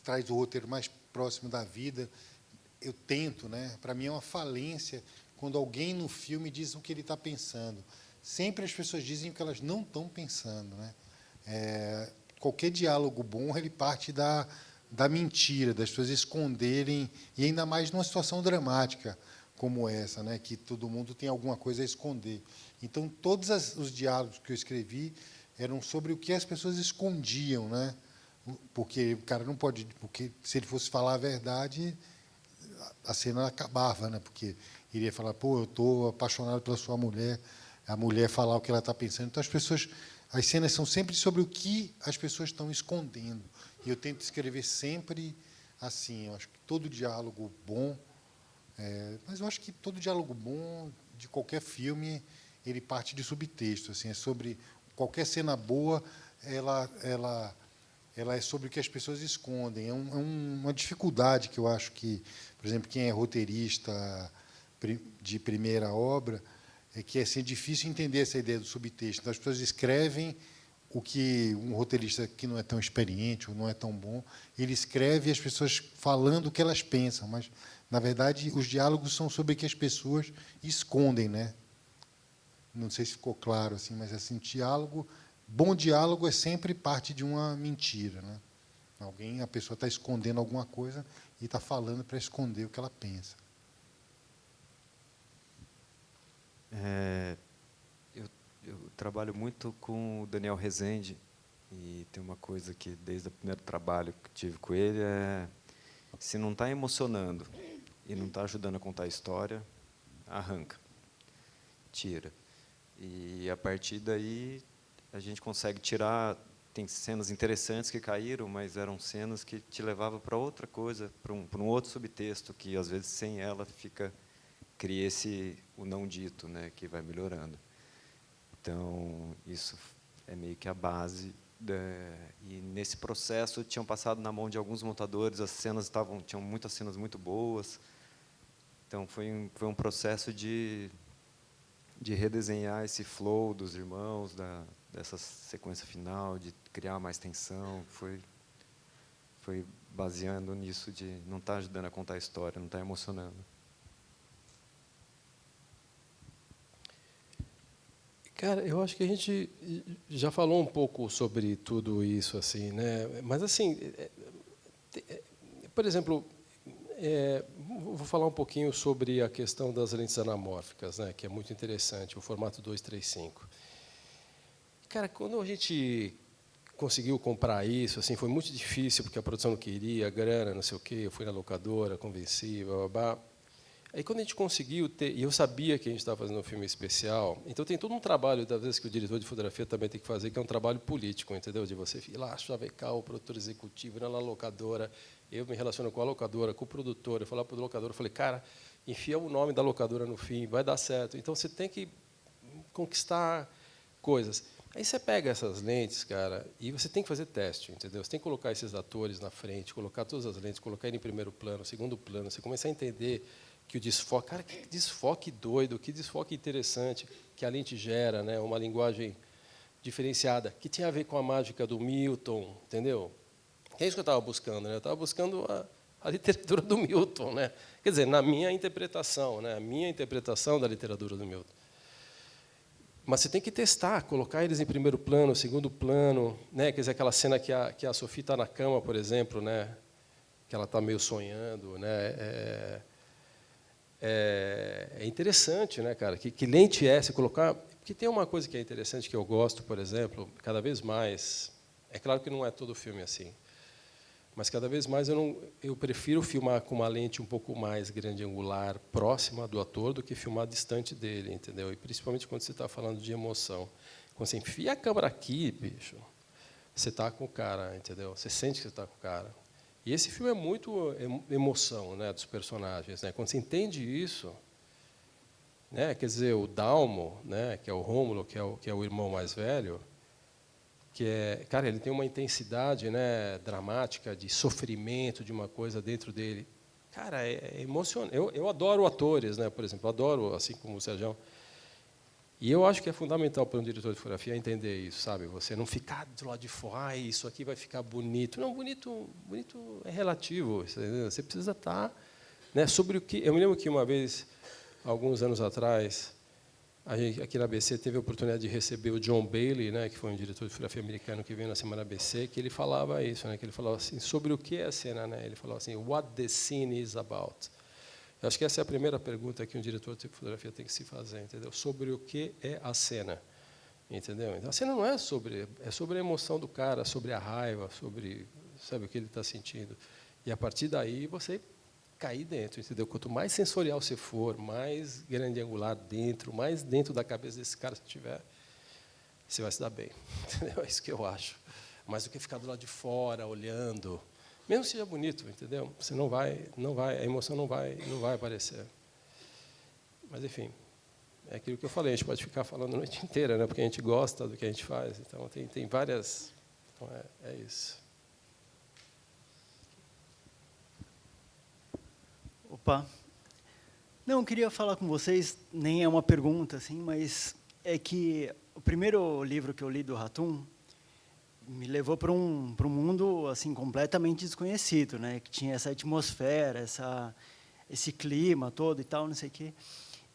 traz o roteiro mais próximo da vida, eu tento, né? Para mim é uma falência quando alguém no filme diz o que ele está pensando. Sempre as pessoas dizem o que elas não estão pensando, né? Qualquer diálogo bom, ele parte da mentira, das pessoas esconderem, e ainda mais numa situação dramática como essa, né, que todo mundo tem alguma coisa a esconder. Então, todos os diálogos que eu escrevi eram sobre o que as pessoas escondiam, né? Porque o cara não pode, porque se ele fosse falar a verdade, a cena acabava, né? Porque ele ia falar, pô, eu estou apaixonado pela sua mulher, a mulher falar o que ela está pensando. Então, as cenas são sempre sobre o que as pessoas estão escondendo. E eu tento escrever sempre assim. Eu acho que todo diálogo bom, mas eu acho que todo diálogo bom de qualquer filme, ele parte de subtexto. Assim, é sobre qualquer cena boa, ela é sobre o que as pessoas escondem. Uma dificuldade que eu acho que, por exemplo, quem é roteirista de primeira obra, é que é difícil entender essa ideia do subtexto. Então, as pessoas escrevem o que um roteirista que não é tão experiente ou não é tão bom, ele escreve as pessoas falando o que elas pensam, mas, na verdade, os diálogos são sobre o que as pessoas escondem, né? Não sei se ficou claro, assim, mas assim, bom diálogo é sempre parte de uma mentira, né? A pessoa está escondendo alguma coisa e está falando para esconder o que ela pensa. Eu trabalho muito com o Daniel Rezende, e tem uma coisa que, desde o primeiro trabalho que tive com ele, se não está emocionando e não está ajudando a contar a história, arranca, tira. E, a partir daí, a gente consegue tirar. Tem cenas interessantes que caíram, mas eram cenas que te levavam para outra coisa, para um outro subtexto, que, às vezes, sem ela, cria o não dito, né, que vai melhorando. Então, isso é meio que a base. E, nesse processo, tinham passado na mão de alguns montadores, tinham muitas cenas muito boas. Então, foi um processo de redesenhar esse flow dos irmãos, dessa sequência final, de criar mais tensão. Foi foi baseando nisso de não estar ajudando a contar a história, não estar emocionando. Cara, eu acho que a gente já falou um pouco sobre tudo isso, assim, né? Mas assim, por exemplo, vou falar um pouquinho sobre a questão das lentes anamórficas, né? Que é muito interessante, o formato 235. Cara, quando a gente conseguiu comprar isso, assim, foi muito difícil porque a produção não queria, grana, não sei o quê. Eu fui na locadora, convenci, blá, blá, blá. Aí, quando a gente conseguiu ter, e eu sabia que a gente estava fazendo um filme especial, então tem todo um trabalho, das vezes, que o diretor de fotografia também tem que fazer, que é um trabalho político, entendeu? De você ir lá, chavecar o produtor executivo, ir lá na locadora, eu me relaciono com a locadora, com o produtor, eu falava para o locador, eu falei, cara, enfia o nome da locadora no fim, vai dar certo. Então, você tem que conquistar coisas. Aí você pega essas lentes, cara, e você tem que fazer teste, entendeu? Você tem que colocar esses atores na frente, colocar todas as lentes, colocar ele em primeiro plano, segundo plano, você começa a entender que o desfoque, cara, que desfoque doido, que desfoque interessante que a lente gera, né? Uma linguagem diferenciada, que tinha a ver com a mágica do Milton, entendeu? É isso que eu estava buscando, né? Eu estava buscando a literatura do Milton, né? Quer dizer, na minha interpretação, né? A minha interpretação da literatura do Milton. Mas você tem que testar, colocar eles em primeiro plano, segundo plano, né? Quer dizer, aquela cena que a Sophie está na cama, por exemplo, né? Que ela está meio sonhando, né? É interessante, né, cara? Que lente é se colocar? Porque tem uma coisa que é interessante que eu gosto, por exemplo, cada vez mais. É claro que não é todo filme assim, mas cada vez mais eu prefiro filmar com uma lente um pouco mais grande angular, próxima do ator, do que filmar distante dele, entendeu? E principalmente quando você está falando de emoção. Quando você enfia a câmera aqui, bicho, você está com o cara, entendeu? Você sente que você está com o cara. E esse filme é muito emoção, né, dos personagens, né? Quando você entende isso, né, quer dizer, o Dalmo, né, que é o Rômulo, que é o irmão mais velho, que é, cara, ele tem uma intensidade, né, dramática, de sofrimento, de uma coisa dentro dele. Cara, é emocionante. Eu adoro atores, né, por exemplo, adoro, assim como o Sérgio. E eu acho que é fundamental para um diretor de fotografia entender isso, sabe? Você não ficar do lado de fora, isso aqui vai ficar bonito. Não, bonito é relativo. Você precisa estar, né, sobre o que. Eu me lembro que uma vez, alguns anos atrás, a gente, aqui na ABC, teve a oportunidade de receber o John Bailey, né, que foi um diretor de fotografia americano que veio na Semana ABC, que ele falava isso, né, que ele falava assim, sobre o que é a cena, né? Ele falava assim, what the scene is about. Eu acho que essa é a primeira pergunta que um diretor de fotografia tem que se fazer, entendeu? Sobre o que é a cena, entendeu? Então, a cena não é sobre a emoção do cara, sobre a raiva, sobre, sabe, o que ele está sentindo. E a partir daí você cair dentro, entendeu? Quanto mais sensorial você for, mais grande angular dentro, mais dentro da cabeça desse cara você tiver, você vai se dar bem, entendeu? É isso que eu acho. Mais do que ficar do lado de fora olhando. Mesmo que seja bonito, entendeu? Você não vai, a emoção não vai aparecer. Mas, enfim, é aquilo que eu falei, a gente pode ficar falando a noite inteira, né? Porque a gente gosta do que a gente faz. Então, tem várias... Então, é isso. Opa. Não, eu queria falar com vocês, nem é uma pergunta, assim, mas é que o primeiro livro que eu li do Hatoum me levou para um mundo assim completamente desconhecido, né? Que tinha essa atmosfera, esse clima todo e tal, não sei o quê.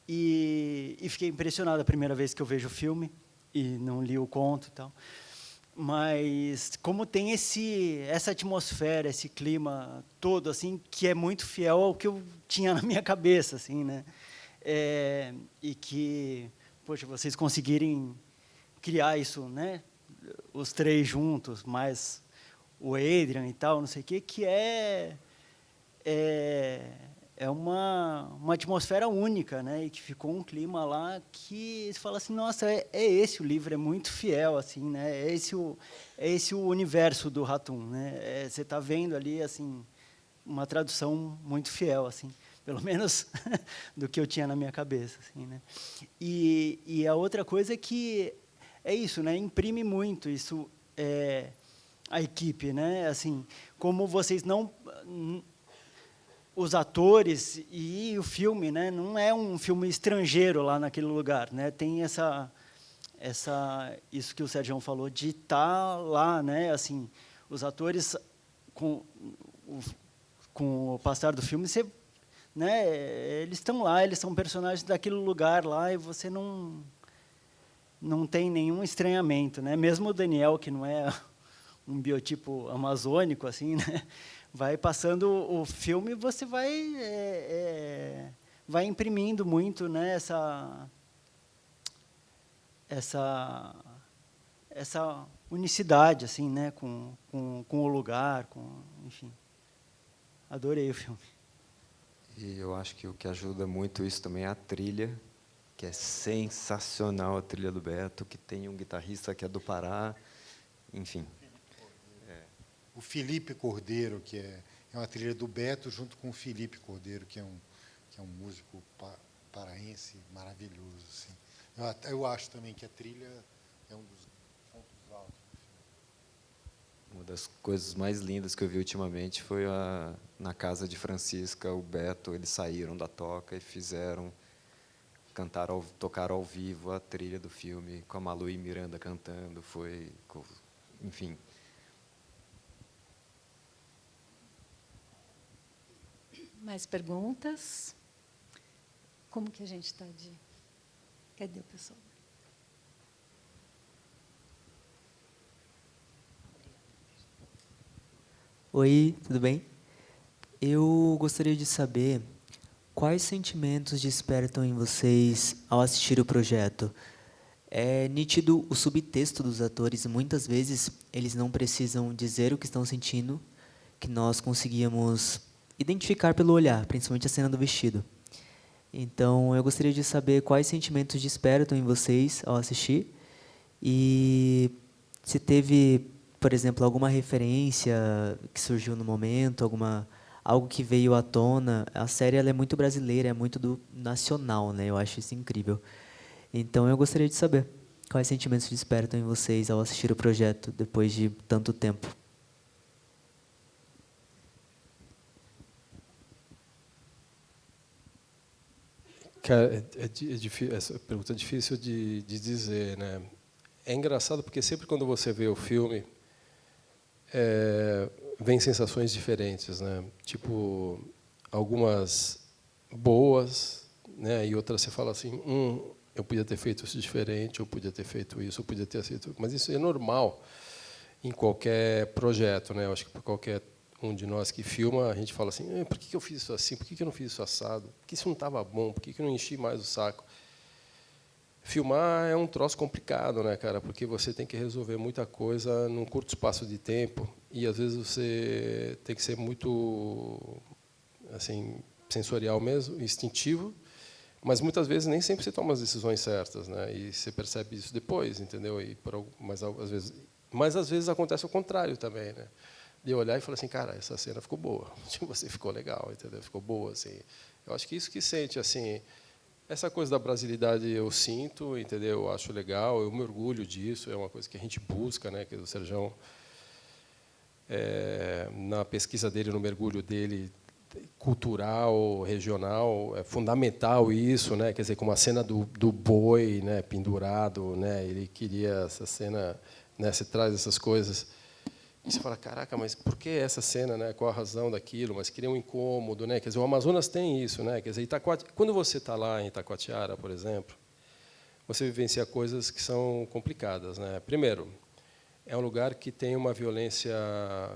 E fiquei impressionado a primeira vez que eu vejo o filme e não li o conto e tal. Mas como tem essa atmosfera, esse clima todo assim, que é muito fiel ao que eu tinha na minha cabeça, assim, né? E que, poxa, vocês conseguirem criar isso, né? Os três juntos, mais o Adrian e tal, não sei o quê, que é uma atmosfera única, né? E que ficou um clima lá que você fala assim, nossa, é esse o livro, é muito fiel, assim, né? É esse o universo do Hatoum, né? Você está vendo ali, assim, uma tradução muito fiel, assim, pelo menos do que eu tinha na minha cabeça, assim, né? E a outra coisa é que é isso, né? Imprime muito isso, a equipe, né? Assim, como vocês não, os atores e o filme, né? Não é um filme estrangeiro lá naquele lugar, né? Tem isso que o Sérgio falou de estar lá, né? Assim, os atores com o passar do filme, você, né, eles estão lá, eles são personagens daquele lugar lá, e você não tem nenhum estranhamento, né? Mesmo o Daniel, que não é um biotipo amazônico, assim, né? Vai passando o filme, você vai imprimindo muito, né? Essa unicidade, assim, né? Com o lugar, enfim. Adorei o filme. E eu acho que o que ajuda muito isso também é a trilha, que é sensacional, a trilha do Beto, que tem um guitarrista que é do Pará, enfim. O Felipe Cordeiro, que é uma trilha do Beto, junto com o Felipe Cordeiro, que é um músico paraense maravilhoso. Assim. Eu acho também que a trilha é um dos pontos altos do filme. Uma das coisas mais lindas que eu vi ultimamente foi na casa de Francisca, o Beto, eles saíram da toca e tocaram ao vivo a trilha do filme, com a Malu e Miranda cantando, enfim. Mais perguntas? Como que a gente está de... Cadê o pessoal? Oi, tudo bem? Eu gostaria de saber quais sentimentos despertam em vocês ao assistir o projeto. É nítido o subtexto dos atores, muitas vezes eles não precisam dizer o que estão sentindo, que nós conseguíamos identificar pelo olhar, principalmente a cena do vestido. Então, eu gostaria de saber quais sentimentos despertam em vocês ao assistir e se teve, por exemplo, alguma referência que surgiu no momento, algo que veio à tona. A série ela é muito brasileira, é muito do nacional, né? Eu acho isso incrível. Então, eu gostaria de saber quais sentimentos despertam em vocês ao assistir o projeto depois de tanto tempo. Cara, essa pergunta é difícil de dizer, né? É engraçado porque sempre quando você vê o filme, vem sensações diferentes, né? Tipo, algumas boas, né? E outras você fala assim, eu podia ter feito isso diferente, eu podia ter feito isso, eu podia ter feito... Mas isso é normal em qualquer projeto, né? Eu acho que para qualquer um de nós que filma, a gente fala assim, por que eu fiz isso assim? Por que eu não fiz isso assado? Por que isso não estava bom? Por que eu não enchi mais o saco? Filmar é um troço complicado, né, cara? Porque você tem que resolver muita coisa num curto espaço de tempo e às vezes você tem que ser muito, assim, sensorial mesmo, instintivo, mas muitas vezes nem sempre você toma as decisões certas, né? E você percebe isso depois, entendeu? Mas às vezes acontece o contrário também, né? De olhar e falar assim, cara, essa cena ficou boa, você ficou legal, entendeu? Ficou boa, assim. Eu acho que isso que sente, assim, essa coisa da brasilidade eu sinto, entendeu? Eu acho legal, eu me orgulho disso, é uma coisa que a gente busca, né? Que o Serjão, na pesquisa dele, no mergulho dele, cultural, regional, é fundamental isso, né? Quer dizer, como a cena do boi, né, pendurado, né? Ele queria essa cena, né? Você traz essas coisas. E você fala, caraca, mas por que essa cena, né? Qual a razão daquilo? Mas cria um incômodo, né? Quer dizer, o Amazonas tem isso, né? Quer dizer, quando você está lá em Itacoatiara, por exemplo, você vivencia coisas que são complicadas, né? Primeiro, é um lugar que tem uma violência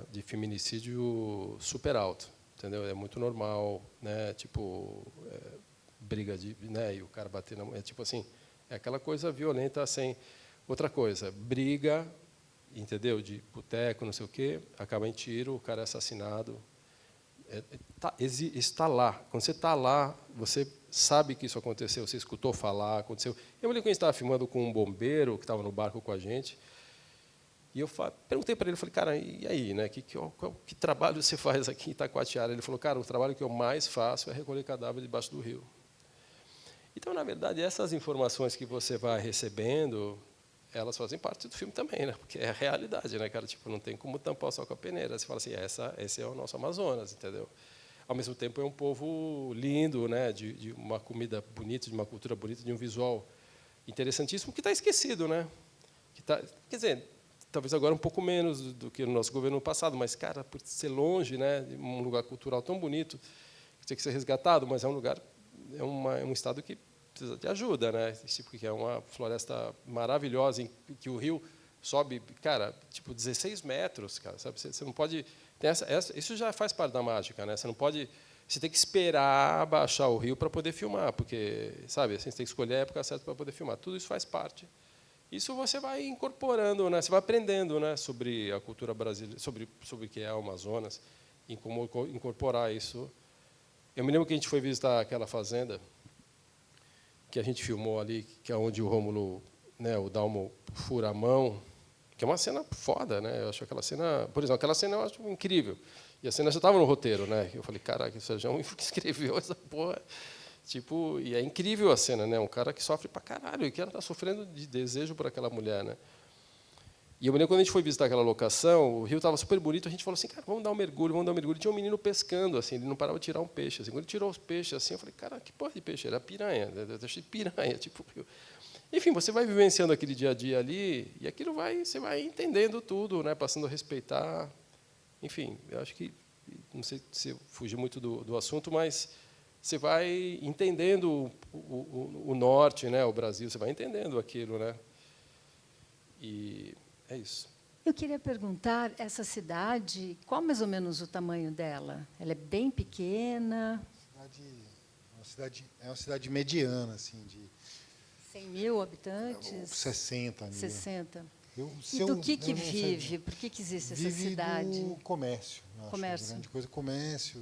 de feminicídio super alta, entendeu? É muito normal, né? Tipo, briga né? E o cara bater na mulher, tipo assim, é aquela coisa violenta sem outra coisa, briga, entendeu? De boteco, não sei o quê, acaba em tiro, o cara é assassinado. Está lá. Quando você está lá, você sabe que isso aconteceu, você escutou falar, aconteceu. Eu me lembro que a gente estava filmando com um bombeiro que estava no barco com a gente, e eu perguntei para ele, falei, cara, e aí, né? Que trabalho você faz aqui em Itacoatiara? Ele falou, cara, o trabalho que eu mais faço é recolher cadáver debaixo do rio. Então, na verdade, essas informações que você vai recebendo, elas fazem parte do filme também, né? Porque é a realidade, né, cara? Tipo, não tem como tampar o sol com a peneira. Você fala assim, esse é o nosso Amazonas, entendeu? Ao mesmo tempo, é um povo lindo, né? De uma comida bonita, de uma cultura bonita, de um visual interessantíssimo que está esquecido, né? Quer dizer, talvez agora um pouco menos do que no nosso governo passado, mas, cara, por ser longe, né, de um lugar cultural tão bonito, que tem que ser resgatado, mas é um lugar, é um estado que precisa de ajuda, né, porque é uma floresta maravilhosa, em que o rio sobe, cara, tipo 16 metros, cara, sabe? Você não pode... isso já faz parte da mágica, né? Você não pode... Você tem que esperar baixar o rio para poder filmar, porque, sabe, assim, você tem que escolher a época certa para poder filmar. Tudo isso faz parte. Isso você vai incorporando, né? Você vai aprendendo, né, sobre a cultura brasileira, sobre o que é o Amazonas, e como incorporar isso. Eu me lembro que a gente foi visitar aquela fazenda que a gente filmou ali, que é onde o Rômulo, né, o Dalmo fura a mão, que é uma cena foda, né? Eu acho aquela cena, por exemplo, aquela cena eu acho incrível. E a cena já estava no roteiro, né? Eu falei, caraca, o Sérgio que escreveu essa porra. Tipo, e é incrível a cena, né? Um cara que sofre pra caralho, e que está sofrendo de desejo por aquela mulher, né? E eu me lembro quando a gente foi visitar aquela locação, o rio estava super bonito, a gente falou assim, cara, vamos dar um mergulho, vamos dar um mergulho. E tinha um menino pescando, assim, ele não parava de tirar um peixe. Assim. Quando ele tirou os peixes, assim, eu falei, cara, que porra de peixe? Era piranha, eu achei piranha, tipo... Enfim, você vai vivenciando aquele dia a dia ali, e aquilo você vai entendendo tudo, né? Passando a respeitar. Enfim, eu acho que, não sei se eu fugi muito do assunto, mas você vai entendendo o norte, né? O Brasil, você vai entendendo aquilo, né? E é isso. Eu queria perguntar, essa cidade, qual mais ou menos o tamanho dela? Ela é bem pequena? É uma cidade mediana, assim, de 100 mil habitantes? 60 mil. 60. Se E do eu que não sei. vive? Por que existe essa cidade? Vive do comércio. Eu acho. Comércio. Grande coisa, comércio,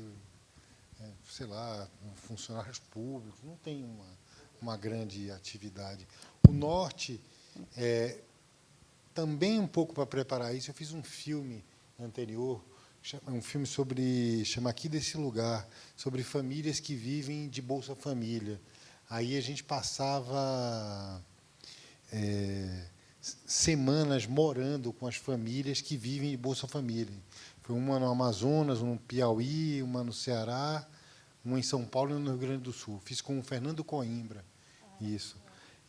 sei lá, funcionários públicos, não tem uma grande atividade. O norte, também um pouco para preparar isso, eu fiz um filme anterior, um filme chama Aqui Desse Lugar, sobre famílias que vivem de Bolsa Família. Aí a gente passava semanas morando com as famílias que vivem de Bolsa Família. Foi uma no Amazonas, uma no Piauí, uma no Ceará, uma em São Paulo e no Rio Grande do Sul. Fiz com o Fernando Coimbra, isso.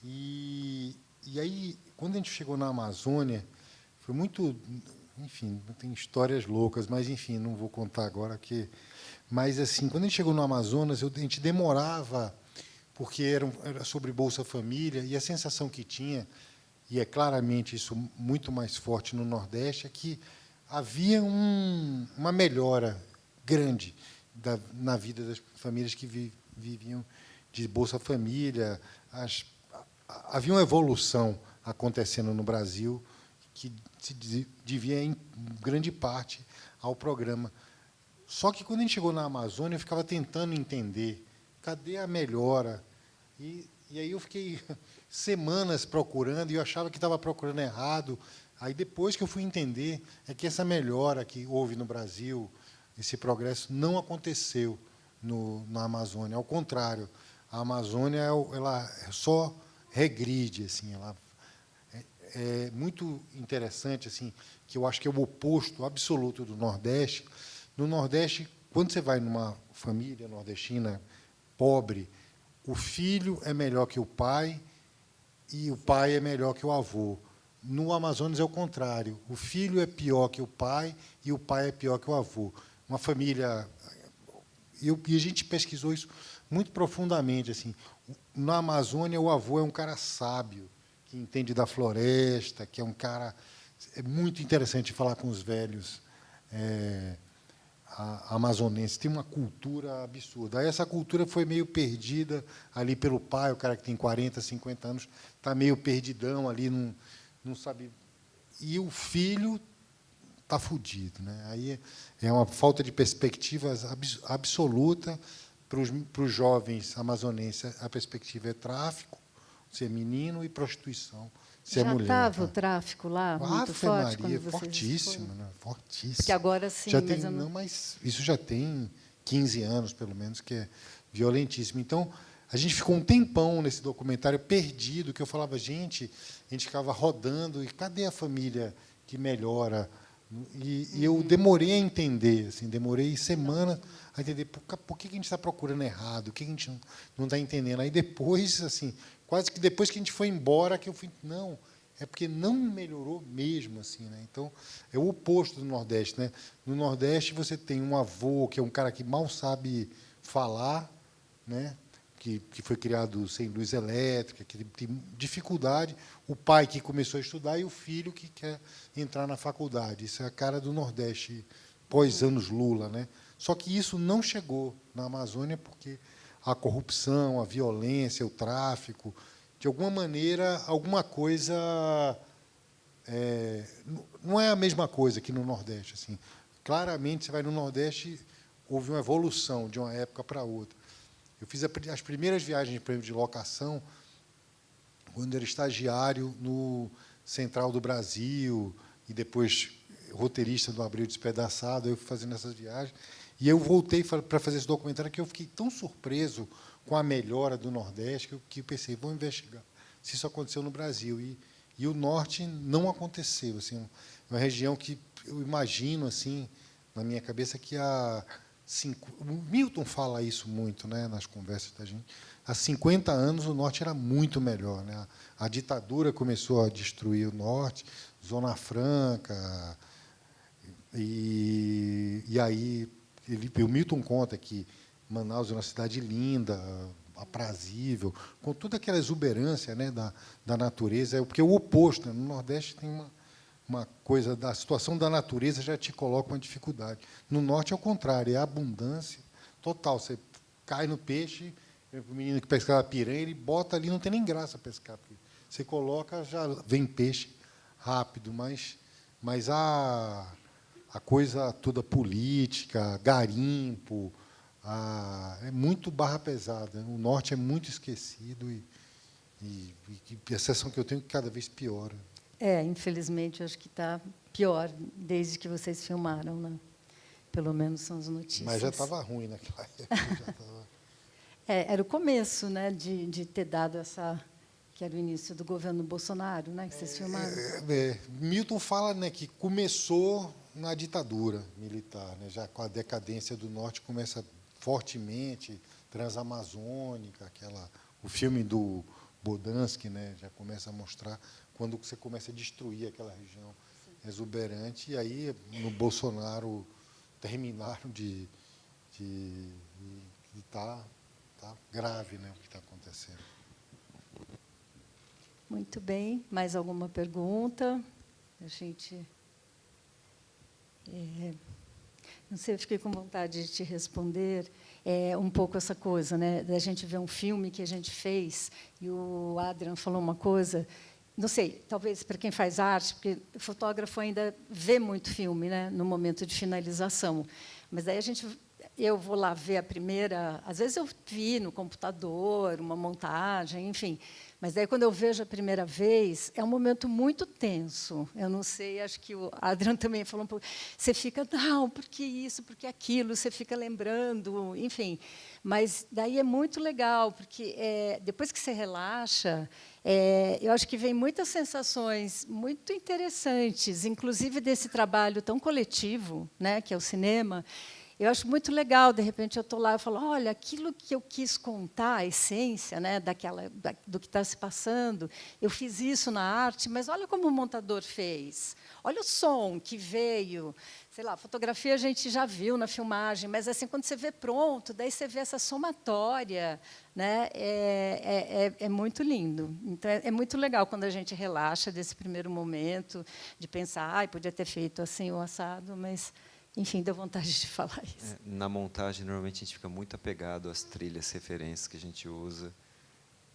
E aí, quando a gente chegou na Amazônia, foi muito... Enfim, tem histórias loucas, mas, enfim, não vou contar agora. Mas, assim, quando a gente chegou no Amazonas, a gente demorava, porque era sobre Bolsa Família, e a sensação que tinha, e é claramente isso muito mais forte no Nordeste, é que havia uma melhora grande na vida das famílias que viviam de Bolsa Família. Havia uma evolução acontecendo no Brasil que se devia, em grande parte, ao programa. Só que, quando a gente chegou na Amazônia, eu ficava tentando entender cadê a melhora. E aí eu fiquei semanas procurando, e eu achava que estava procurando errado. Aí, depois que eu fui entender, é que essa melhora que houve no Brasil, esse progresso, não aconteceu na Amazônia. Ao contrário, a Amazônia ela só regride. Assim, ela é muito interessante, assim, que eu acho que é o oposto absoluto do Nordeste. No Nordeste, quando você vai numa família nordestina pobre, o filho é melhor que o pai e o pai é melhor que o avô. No Amazonas é o contrário. O filho é pior que o pai e o pai é pior que o avô. Uma família... E a gente pesquisou isso muito profundamente. Assim. Na Amazônia, o avô é um cara sábio, que entende da floresta, que é um cara... É muito interessante falar com os velhos amazonenses. Tem uma cultura absurda. Aí essa cultura foi meio perdida ali pelo pai, o cara que tem 40, 50 anos, está meio perdidão ali, não sabe... E o filho está fudido. Né? Aí é uma falta de perspectivas absoluta para os jovens amazonenses. A perspectiva é tráfico, ser menino, e prostituição, ser Já mulher. estava o tráfico lá muito Ave forte Maria, quando vocês fortíssimo, foram? né? Fortíssimo. Porque agora sim, já mas tem, eu não... mas isso já tem 15 anos, pelo menos, que é violentíssimo. Então, a gente ficou um tempão nesse documentário perdido, que eu falava, gente, a gente ficava rodando, e cadê a família que melhora? E eu demorei a entender, assim, demorei semanas a entender por que a gente está procurando errado, o que a gente não está entendendo. Aí depois, assim, quase que depois que a gente foi embora, que eu fui, não, é porque não melhorou mesmo, assim, né? Então, é o oposto do Nordeste, né? No Nordeste você tem um avô que é um cara que mal sabe falar, né? Que foi criado sem luz elétrica, que tem dificuldade, o pai que começou a estudar e o filho que quer entrar na faculdade. Isso é a cara do Nordeste pós-anos Lula, né? Só que isso não chegou na Amazônia porque a corrupção, a violência, o tráfico, de alguma maneira, alguma coisa não é a mesma coisa que no Nordeste. Assim. Claramente, você vai no Nordeste, houve uma evolução de uma época para outra. Eu fiz as primeiras viagens de locação quando era estagiário no Central do Brasil e depois roteirista do Abril Despedaçado, eu fui fazendo essas viagens. E eu voltei para fazer esse documentário que eu fiquei tão surpreso com a melhora do Nordeste que eu pensei, vou investigar se isso aconteceu no Brasil. E o Norte não aconteceu. Assim, uma região que eu imagino, assim, na minha cabeça, que o Milton fala isso muito, né, nas conversas da gente. Há 50 anos, o Norte era muito melhor. Né? A ditadura começou a destruir o Norte, Zona Franca, e aí o Milton conta que Manaus é uma cidade linda, aprazível, com toda aquela exuberância, né, da natureza, porque é o oposto. Né? No Nordeste tem uma coisa da situação da natureza já te coloca uma dificuldade. No Norte é o contrário, é a abundância total. Você cai no peixe, o menino que pescava piranha, ele bota ali, não tem nem graça pescar. Você coloca, já vem peixe rápido, mas a coisa toda política, garimpo, é muito barra pesada. O Norte é muito esquecido e a sensação que eu tenho é que cada vez piora. Infelizmente, eu acho que está pior desde que vocês filmaram, né? Pelo menos são as notícias. Mas já estava ruim naquela época. Já tava... era o começo, né, de ter dado essa... que era o início do governo Bolsonaro, né, que vocês filmaram. Milton fala, né, que começou na ditadura militar, né, já com a decadência do Norte começa fortemente, Transamazônica, o filme do Bodansky, né, já começa a mostrar quando você começa a destruir aquela região exuberante, e aí no Bolsonaro terminaram de tá grave, né, o que está acontecendo. Muito bem. Mais alguma pergunta? A gente... não sei, eu fiquei com vontade de te responder um pouco essa coisa, né, da gente ver um filme que a gente fez, e o Adrian falou uma coisa, não sei, talvez para quem faz arte, porque o fotógrafo ainda vê muito filme, né, no momento de finalização, mas daí eu vou lá ver a primeira, às vezes eu vi no computador, uma montagem, enfim, mas daí quando eu vejo a primeira vez, é um momento muito tenso. Eu não sei, acho que o Adriano também falou um pouco. Você fica, não, por que isso, por que aquilo, você fica lembrando, enfim. Mas daí é muito legal, porque depois que você relaxa, eu acho que vem muitas sensações muito interessantes, inclusive desse trabalho tão coletivo, né, que é o cinema. Eu acho muito legal, de repente, eu estou lá e falo, olha, aquilo que eu quis contar, a essência, né, do que está se passando, eu fiz isso na arte, mas olha como o montador fez. Olha o som que veio. Sei lá, fotografia a gente já viu na filmagem, mas assim, quando você vê pronto, daí você vê essa somatória, né, é muito lindo. Então, é muito legal quando a gente relaxa desse primeiro momento, de pensar, podia ter feito assim o assado, mas... Enfim, deu vontade de falar isso. Na montagem, normalmente, a gente fica muito apegado às trilhas, referências que a gente usa.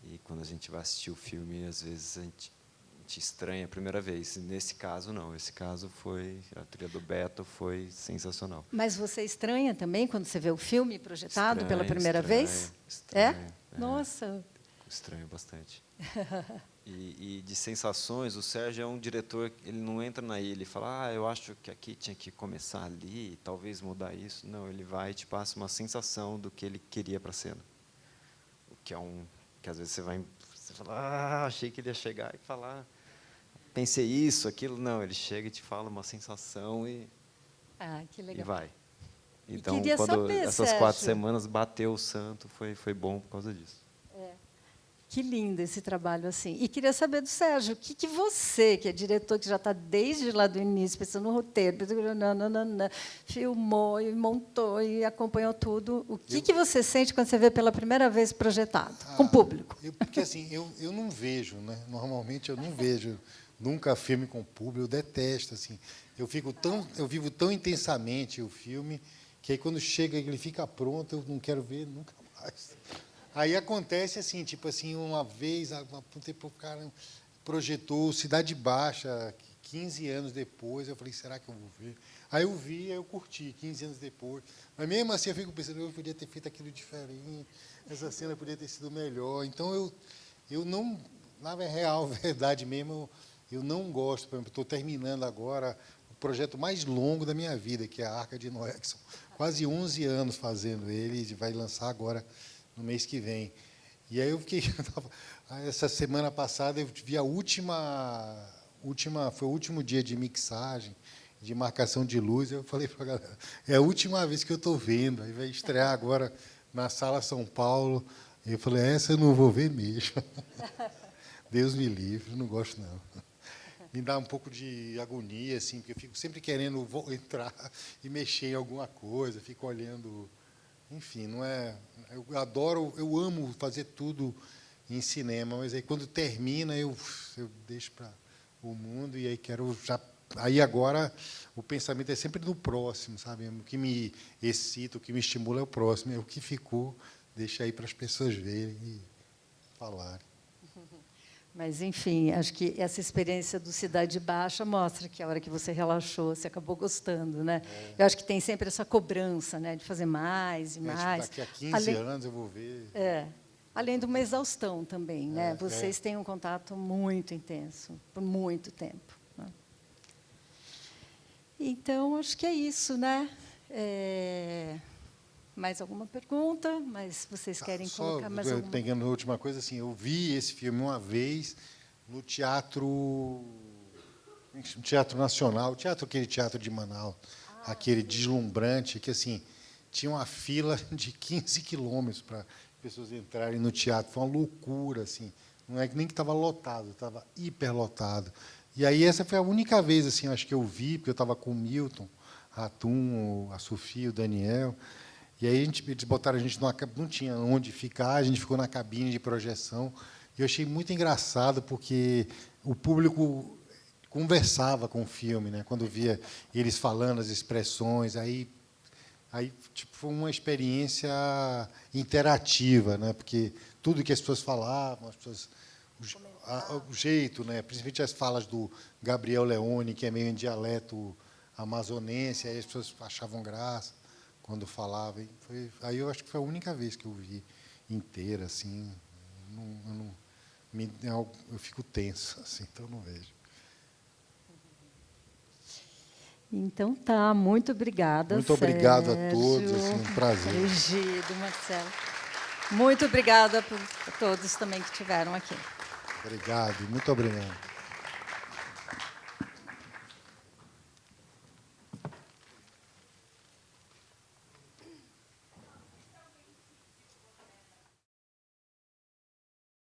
E, quando a gente vai assistir o filme, às vezes, a gente estranha a primeira vez. Nesse caso, não. Esse caso, a trilha do Beto foi sensacional. Mas você estranha também quando você vê o filme projetado pela primeira vez? Estranho. Nossa! Estranho bastante. E de sensações, o Sérgio é um diretor, ele não entra na ilha e fala, eu acho que aqui tinha que começar ali, talvez mudar isso. Não, ele vai e te passa uma sensação do que ele queria para a cena. O que que às vezes você fala, achei que ele ia chegar e falar, pensei isso, aquilo. Não, ele chega e te fala uma sensação que legal. e vai. Então, quando essas Sérgio, 4 semanas bateu o santo, foi bom por causa disso. Que lindo esse trabalho assim. E queria saber do Sérgio, o que você, que é diretor, que já está desde lá do início, pensando no roteiro, filmou e montou e acompanhou tudo, o que você sente quando você vê pela primeira vez projetado, com o público? Porque assim, eu não vejo, né? Normalmente eu não vejo nunca filme com público, eu detesto, assim. Eu vivo tão intensamente o filme que aí quando chega ele fica pronto, eu não quero ver nunca mais. Aí acontece assim, tipo assim, uma vez, há um tempo o cara projetou Cidade Baixa, 15 anos depois, eu falei, será que eu vou ver? Aí eu vi, aí eu curti, 15 anos depois. Mas mesmo assim eu fico pensando, eu podia ter feito aquilo diferente, essa cena podia ter sido melhor. Então eu não, na real, verdade mesmo, eu não gosto. Por exemplo, estou terminando agora o projeto mais longo da minha vida, que é a Arca de Noé, que são quase 11 anos fazendo ele, e vai lançar agora no mês que vem. E aí eu fiquei... Essa semana passada eu vi foi o último dia de mixagem, de marcação de luz, eu falei para a galera, é a última vez que eu estou vendo, aí vai estrear agora na Sala São Paulo. E eu falei, essa eu não vou ver mesmo. Deus me livre, eu não gosto, não. Me dá um pouco de agonia, assim, porque eu fico sempre querendo entrar e mexer em alguma coisa, fico olhando... Enfim, não é. Eu amo fazer tudo em cinema, mas aí quando termina eu deixo para o mundo e aí quero já. Aí agora o pensamento é sempre no próximo, sabe? O que me excita, o que me estimula é o próximo, é o que ficou, deixa aí para as pessoas verem e falarem. Mas, enfim, acho que essa experiência do Cidade Baixa mostra que a hora que você relaxou, você acabou gostando, né? Eu acho que tem sempre essa cobrança, né, de fazer mais e mais. Tipo, daqui a 15 anos eu vou ver. Além de uma exaustão também, né? Vocês têm um contato muito intenso, por muito tempo, né? Então, acho que é isso, né? Mais alguma pergunta? Mas vocês querem colocar mais alguma? Pegando a última coisa, assim, eu vi esse filme uma vez no Teatro Nacional, aquele teatro de Manaus, aquele deslumbrante, que assim tinha uma fila de 15 quilômetros para pessoas entrarem no teatro. Foi uma loucura, assim. Não é nem que estava lotado, estava hiperlotado. E aí essa foi a única vez, assim, acho que eu vi, porque eu estava com o Milton, Ratum, a Sofia, o Daniel. E aí eles botaram a gente não tinha onde ficar, a gente ficou na cabine de projeção. E eu achei muito engraçado, porque o público conversava com o filme, né? Quando via eles falando as expressões, aí tipo, foi uma experiência interativa, né? Porque tudo que as pessoas falavam, o jeito, né? Principalmente as falas do Gabriel Leone, que é meio em dialeto amazonense, aí as pessoas achavam graça quando falava. Aí eu acho que foi a única vez que eu vi inteira, assim. Eu fico tenso, assim, então eu não vejo. Então tá, muito obrigada, Muito obrigado a todos, assim, um prazer. Egido, Marcelo. Muito obrigada a todos também que estiveram aqui. Obrigado, muito obrigado.